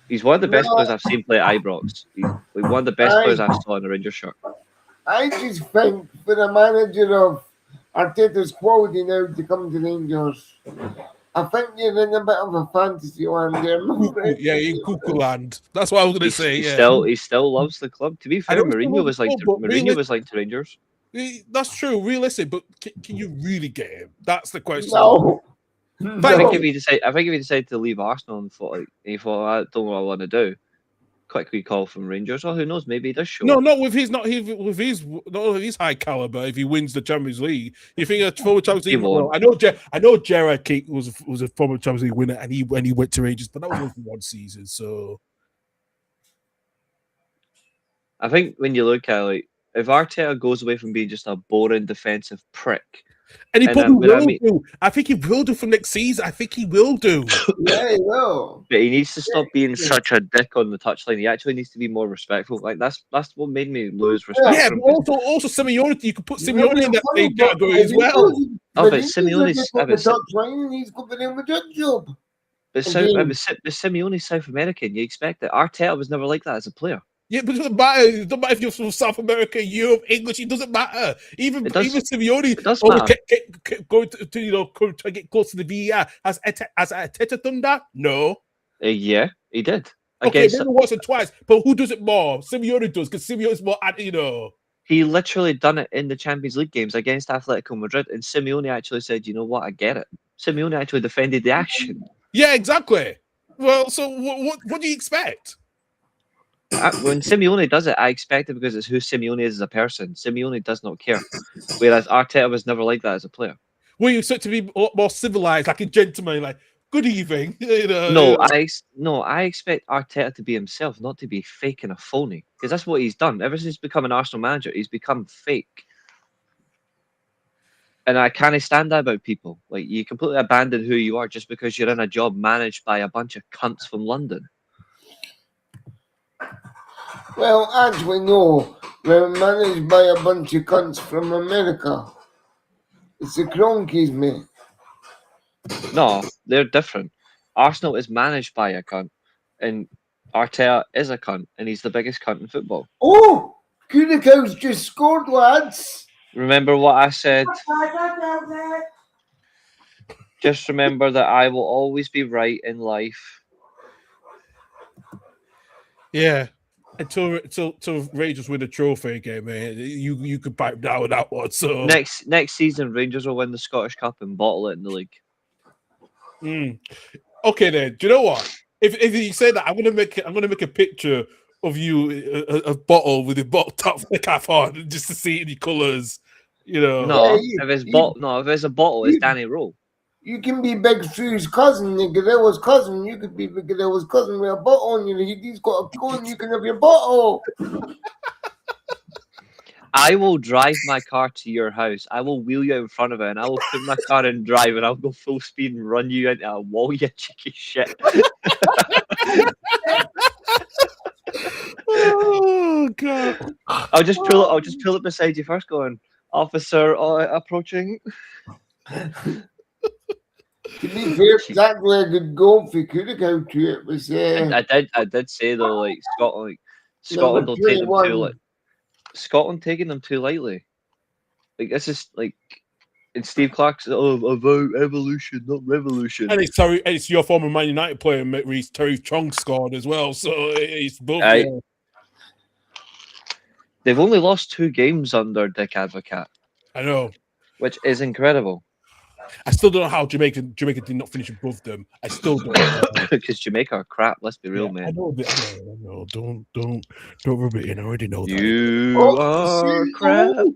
he's one of the best players I've seen play at Ibrox. He's like one of the best players I've saw in a Rangers shirt. I just think for a manager of Arteta's quality now to come to Rangers, I think you're in a bit of a fantasy land there. yeah, in cuckoo land. That's what I was going to say. He still loves the club. To be fair, Mourinho was like to Rangers. That's true, realistic, but can you really get him? That's the question. No. I think if he decided to leave Arsenal and thought I don't know what I want to do, quickly call from Rangers. Or who knows? Maybe he does show. No, not with his high caliber. If he wins the Champions League, you think a former Champions League? Well, I know Gerrard King was a former Champions League winner, and he went to Rangers, but that was only for one season. So I think when you look at if Arteta goes away from being just a boring defensive prick. And he probably will do. I think he will do for next season. I think he will do. Yeah, he will. But he needs to stop being such a dick on the touchline. He actually needs to be more respectful. Like that's what made me lose respect. Yeah, but also Simeone. You could put Simeone in that same category as well. Oh, but Simeone's he's got the Real Madrid job. But Simeone's South American. You expect that. Arteta was never like that as a player. Yeah, but it doesn't matter. It doesn't matter if you're from South America, Europe, English. It doesn't matter. Even Simeone going to get close to the VAR. Has Arteta done that? No. Yeah, he did. Okay, maybe once or twice. But who does it more? Simeone does, because Simeone's more. He literally done it in the Champions League games against Atletico Madrid, and Simeone actually said, "You know what? I get it." Simeone actually defended the action. Yeah, exactly. Well, so what do you expect? When Simeone does it, I expect it because it's who Simeone is as a person. Simeone does not care. Whereas Arteta was never like that as a player. Well, you expect to be a lot more civilized, like a gentleman, like, good evening. I expect Arteta to be himself, not to be fake and a phony. Because that's what he's done. Ever since he's become an Arsenal manager, he's become fake. And I can't stand that about people. Like, you completely abandon who you are just because you're in a job managed by a bunch of cunts from London. Well, actually, no. We're managed by a bunch of cunts from America. It's the Cronkies, mate. No, they're different. Arsenal is managed by a cunt, and Arteta is a cunt, and he's the biggest cunt in football. Oh, Curacau's just scored, lads. Remember what I said? Just remember that I will always be right in life. Yeah. Until Rangers win a trophy again, man, you could pipe down with that one. So next season, Rangers will win the Scottish Cup and bottle it in the league. Okay, then. Do you know what? If you say that, I'm gonna make a picture of you, a bottle with your bottle top cap on, just to see any colours. You know. No, if it's a bottle, it's Danny Rowe. You can be Big Sue's cousin, Gorilla's cousin. You could be Gorilla's cousin with a bottle on you. He's got a gun, you can have your bottle. I will drive my car to your house. I will wheel you in front of it, and I will put my car in drive, and I'll go full speed and run you into a wall, you cheeky shit. Oh God! I'll just pull it beside you first, going, "Officer, approaching." To be fair, that's where I could go for Curacao too. It was. I did say though, like Scotland will take them too. Scotland taking them too lightly. Like this is like, and Steve Clark's about evolution, not revolution. And it's your former Man United player, Reece, Terry Chong scored as well. So it's both. They've only lost 2 games under Dick Advocaat. I know. which is incredible I still don't know how Jamaica did not finish above them. I still don't know. because Jamaica are crap. Let's be real, Yeah, man. I know. Don't rub it in. I already know that. You are crap.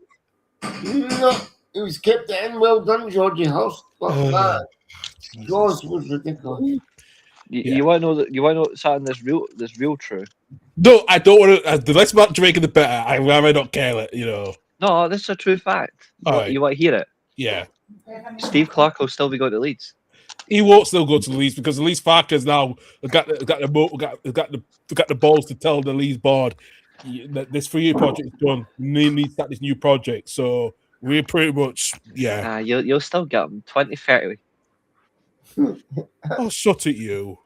No, it was kept in. Well done, Georgie Hurst. But that yours was ridiculous. You want to know that? You want to know something that's real true? No, I don't want to. The less about Jamaica, the better. I don't care. No, this is a true fact. Alright. You want to hear it? Yeah. Steve Clark will still be going to Leeds. He won't still go to the Leeds because the Leeds Farkers now got the balls to tell the Leeds board that this 3-year project is done. We need to start this new project. So we're pretty much You'll still get them 2030. Oh, shut it, you.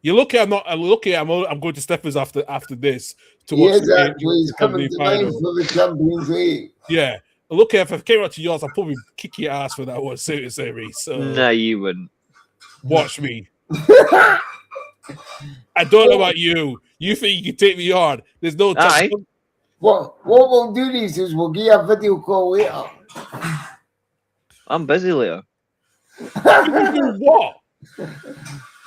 You're lucky I'm not. I'm lucky I'm going to Stephan's after this to watch the game. He's coming tonight for the Champions League. Yeah. Look, if I came out to yours, I'll probably kick your ass for that one. Seriously, Reece. So No, you wouldn't. watch me. I don't know about you. You think you can take me on? There's no time. What we'll do is we'll give you a video call later. I'm busy later. What?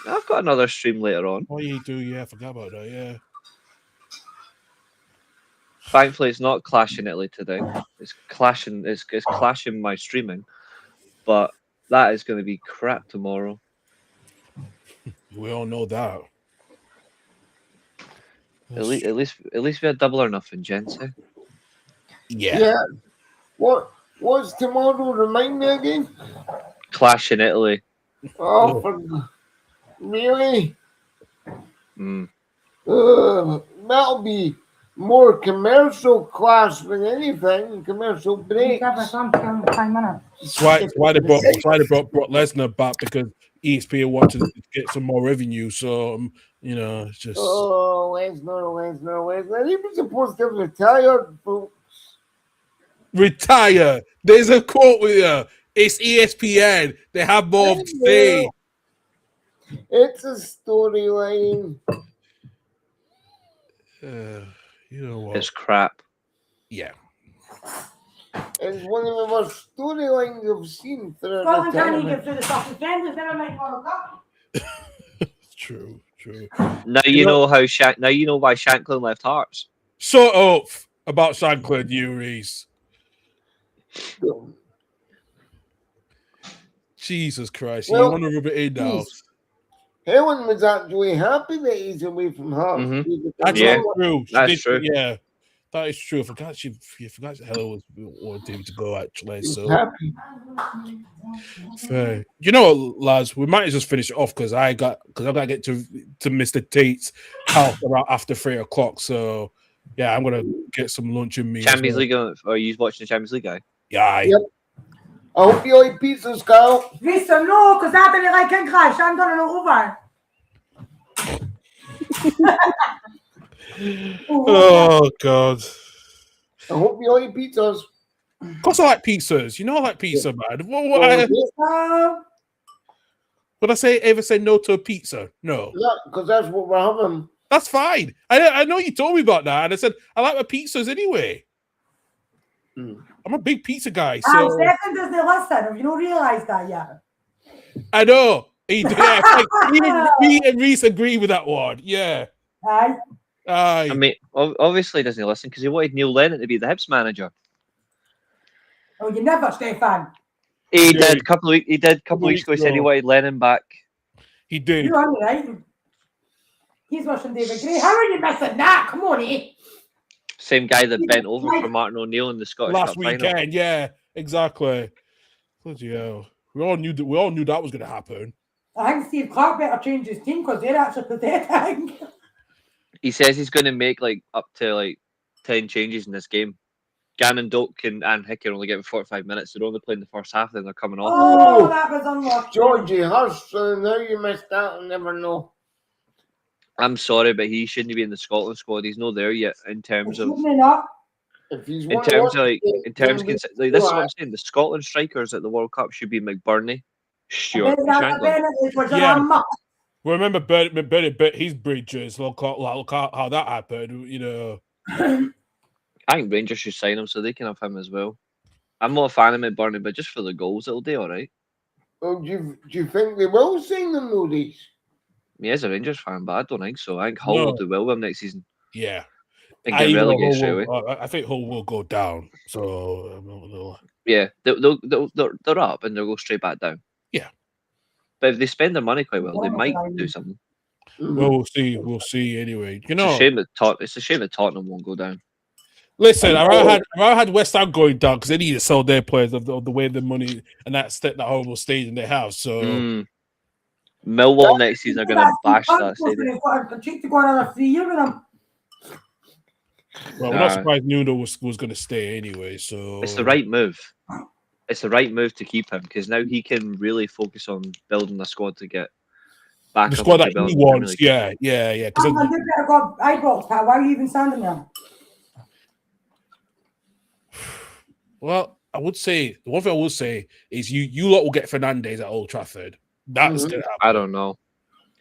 I've got another stream later on. Oh, you do? Yeah, I forgot about that. Yeah. Thankfully, it's not Clash in Italy today. It's clashing. It's clashing my streaming, but that is going to be crap tomorrow. We all know that. At least we had double or nothing, gents. Eh? Yeah. What's tomorrow? Remind me again. Clash in Italy. Oh, really? That'll be more commercial class than anything. Commercial breaks. That's why they brought Brock Lesnar back, because ESPN wanted to get some more revenue. So it's just Lesnar. He was supposed to retire, folks. Retire. There's a quote with you. It's ESPN. They have more to say. It's a storyline. You know what? It's crap. Yeah. It's one of the most storylines I've seen throughout Scotland the can't tournament. even through the fucking friendlies, never mind World Cup. True. Now you know how Now you know why Shanklin left Hearts. Shut up about Shanklin, you Reece. Jesus Christ. You want to rub it in now. Helen was actually happy that he's away from Hearts. That's true. That's true. Yeah. That is true. I forgot Helen wanted him to go, actually. So Happy. fair. You know what, lads? We might as well finish it off because I got to get to Mr. Tate's house around after 3:00. So yeah, I'm gonna get some lunch in me. Champions League. Are you watching the Champions League guy? Yeah. Yep. I hope you like pizzas, Karl. Reece, no, because I didn't like in Clash. I'm done it over. Oh God. I hope you like pizzas. Of course I like pizzas. You know I like pizza, man. Would I ever say no to a pizza? No. Yeah, because that's what we're having. That's fine. I know you told me about that, and I said I like my pizzas anyway. I'm a big pizza guy. So Stephan doesn't listen. Have you not realised that yet? I know. Even me and Reece agree with that one. Yeah. Aye. I mean, obviously he doesn't listen because he wanted Neil Lennon to be the Hibs manager. Oh, you never, Stephan. He did a couple of weeks ago. He said he wanted Lennon back. He did. You're on right. He's watching David Gray. How are you missing that? Come on, eh? Same guy that bent over for Martin O'Neill in the Scottish last Cup weekend. final. Yeah, exactly. Bloody hell. We all knew that was going to happen. I think Steve Clark better change his team because they're actually pathetic. He says he's going to make up to 10 changes in this game. Gannon Doak and Hick are only getting 45 minutes. They're only playing the first half, then they're coming off. Oh, that was unlucky. Georgie Hurst, now you missed that. I'll never know. I'm sorry, but he shouldn't be in the Scotland squad. He's not there yet in terms of. If he's This is what I'm saying. The Scotland strikers at the World Cup should be McBurney, Stewart, and Shanklin. Yeah. Well, remember Bernie his bridges. Look how that happened. I think Rangers should sign him so they can have him as well. I'm not a fan of him at Burnley, but just for the goals, it'll do all right. Oh, do you think they will sign them, though, Reece? He is a Rangers fan, but I don't think so. I think Hull will do well with him next season Yeah. and get relegated straight away. I think Hull will go down. So Yeah, they're up and they'll go straight back down. Yeah. But if they spend their money quite well, they might do something. well, we'll see. We'll see anyway. You know, It's a shame that Tottenham won't go down. listen, I had West Ham going down because they need to sell their players of the way the money and that horrible staging they have. So Millwall next season are going to bash that stadium. I'd cheap to go another 3 years with him. Well, we're not surprised Nuno was going to stay anyway. So it's the right move. It's the right move to keep him because now he can really focus on building the squad to get back. The squad that he wants, yeah. You better go eyebrows, pal. Why are you even standing there? Well, I would say the one thing I will say is you lot will get Fernandes at Old Trafford. That's gonna happen. I don't know.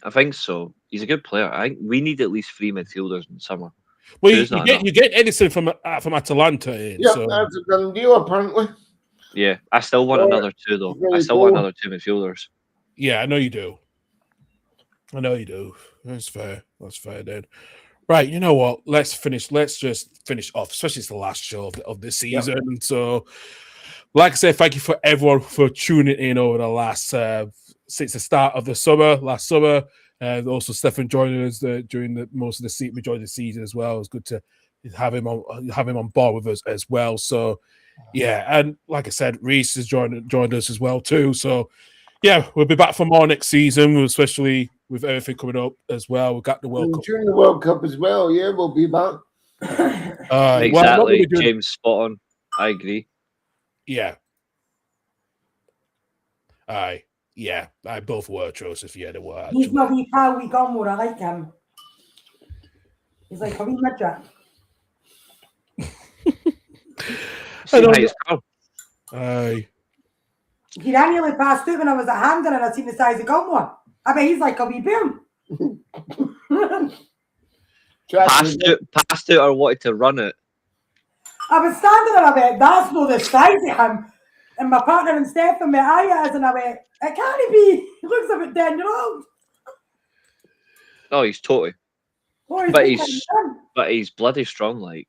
I think so. He's a good player. I think we need at least 3 midfielders in summer. Well, you get Edison from Atalanta in. Yeah, so. that's a done deal, apparently. Yeah, I still want another 2 though. I still want another 2 midfielders. Yeah, I know you do. That's fair. Then. Right, you know what? Let's just finish off, especially it's the last show of the season. Yep. So, like I said, thank you for everyone for tuning in over the last since the start of the last summer. Also, Stephan joining us during most of the majority of the season as well. It's good to have him on board with us as well. So, yeah, and like I said, Reece has joined us as well too. So, yeah, we'll be back for more next season, especially with everything coming up as well. We've got the World Cup. During the World Cup as well, yeah, we'll be back. Exactly, James, spot on. I agree. Yeah. I both were atrocious. Yeah, they were. He's not wee pal, wee gumwood. I like him. He's like a wee midget. Aye. He annually passed out when I was at Hampden and I seen the size of gumwood. I bet he's like a wee bear. Passed out or wanted to run it. I was standing there, I went, that's not the size of him. And my partner and Stephan, my eye is, and I went, it can't be. He looks about 10-year-old. Oh, he's totally. But he's bloody strong, like.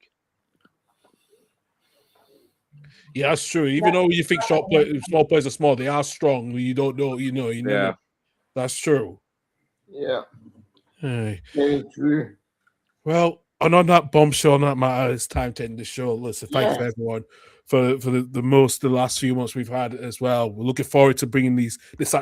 Yeah, that's true. Even though you think small players are small, they are strong. You don't know, you know. Yeah. That's true. Yeah. Hey. Very true. Well, and on that bombshell, on that matter, it's time to end the show. Listen, thank you for everyone for the last few months we've had as well. We're looking forward to bringing this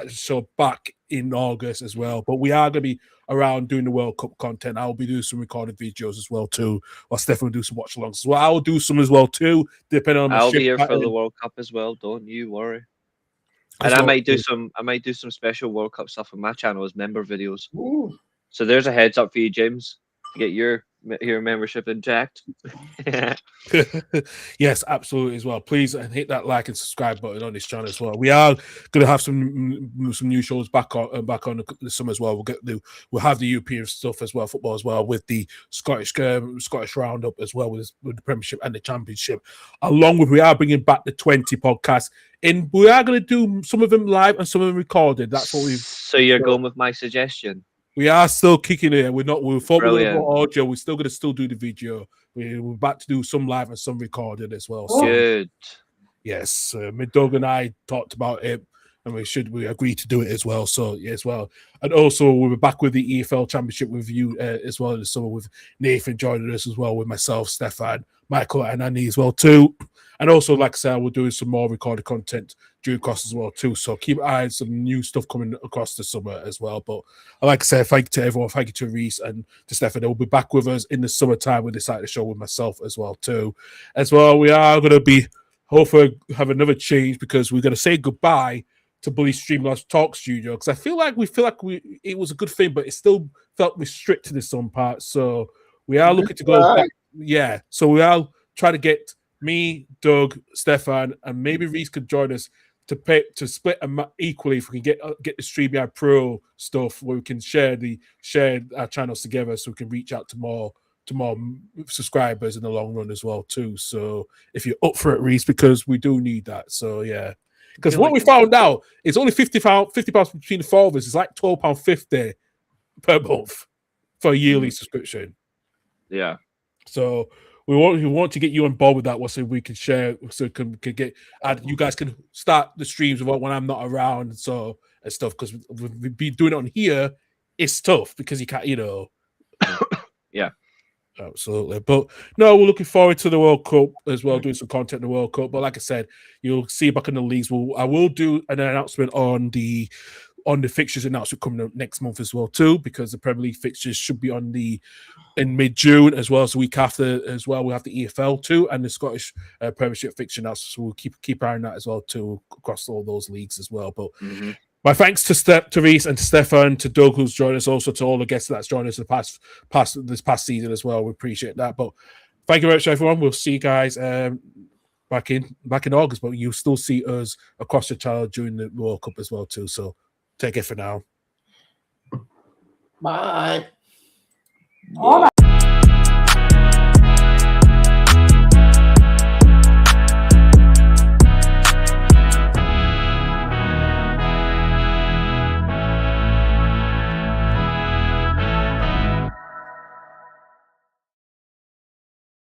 show back in August as well. But we are going to be around doing the World Cup content. I'll be doing some recorded videos as well too. While Stephan will do some watch alongs as well. I'll do some as well too, depending on. I'll be here for the World Cup as well. Don't you worry. And I might do some special World Cup stuff on my channel as member videos. Ooh. So there's a heads up for you, James, to get your membership inject. Yes, absolutely as well. Please hit that like and subscribe button on this channel as well. We are going to have some new shows back on the summer as well. We'll have the European stuff as well, football as well, with the Scottish roundup as well, with the Premiership and the Championship. Along with, we are bringing back the 20 podcasts. And we are going to do some of them live and some of them recorded. That's what we've. So you're going with my suggestion. We are still kicking it. We're not. We're going to go audio. We're still going to do the video. We're about to do some live and some recorded as well. So, good. Yes, Doug and I talked about it, and we agreed to do it as well. So as well, and also we're back with the EFL Championship review as well in the summer with Nathan joining us as well, with myself, Stephan, Michael, and Annie as well too. And also, like I said, we're doing some more recorded content during across as well too. So keep an eye on some new stuff coming across the summer as well. But like I said, thank you to everyone. Thank you to Reece and to Stephan. They'll be back with us in the summertime with this side of the show with myself as well too. As well, we are going to be hopefully have another change because we're going to say goodbye to Bully Streamlabs Talk Studio because I feel like it was a good thing, but it still felt restricted in some parts. So we are looking to go back. Yeah. So we are trying to get me, Doug, Stephan, and maybe Reece could join us to split equally if we can get the StreamYard Pro stuff where we can share our channels together so we can reach out to to more subscribers in the long run as well too. So if you're up for it, Reece, because we do need that. So yeah, because what we found out is only £50 between the four of us. It's like £12.50 per month for a yearly subscription. Yeah. So we want to get you on board with that, so we can share, so we can get, and you guys can start the streams when I'm not around, so and stuff. Because we've been doing it on here, it's tough because you can't, Yeah. Absolutely. But no, we're looking forward to the World Cup as well, doing some content in the World Cup. But like I said, you'll see back in the leagues. I will do an announcement on the fixtures announcement coming up next month as well too, because the Premier League fixtures should be in mid-June as well. So week after as well, we have the EFL too and the Scottish Premiership fixture now. So we'll keep eye on that as well too across all those leagues as well. But my thanks to Reece and to Stephan, to Doug who's joined us, also to all the guests that's joined us this past season as well. We appreciate that. But thank you very much, everyone. We'll see you guys back in August. But you'll still see us across the channel during the World Cup as well too. So take it for now. Bye. Oh my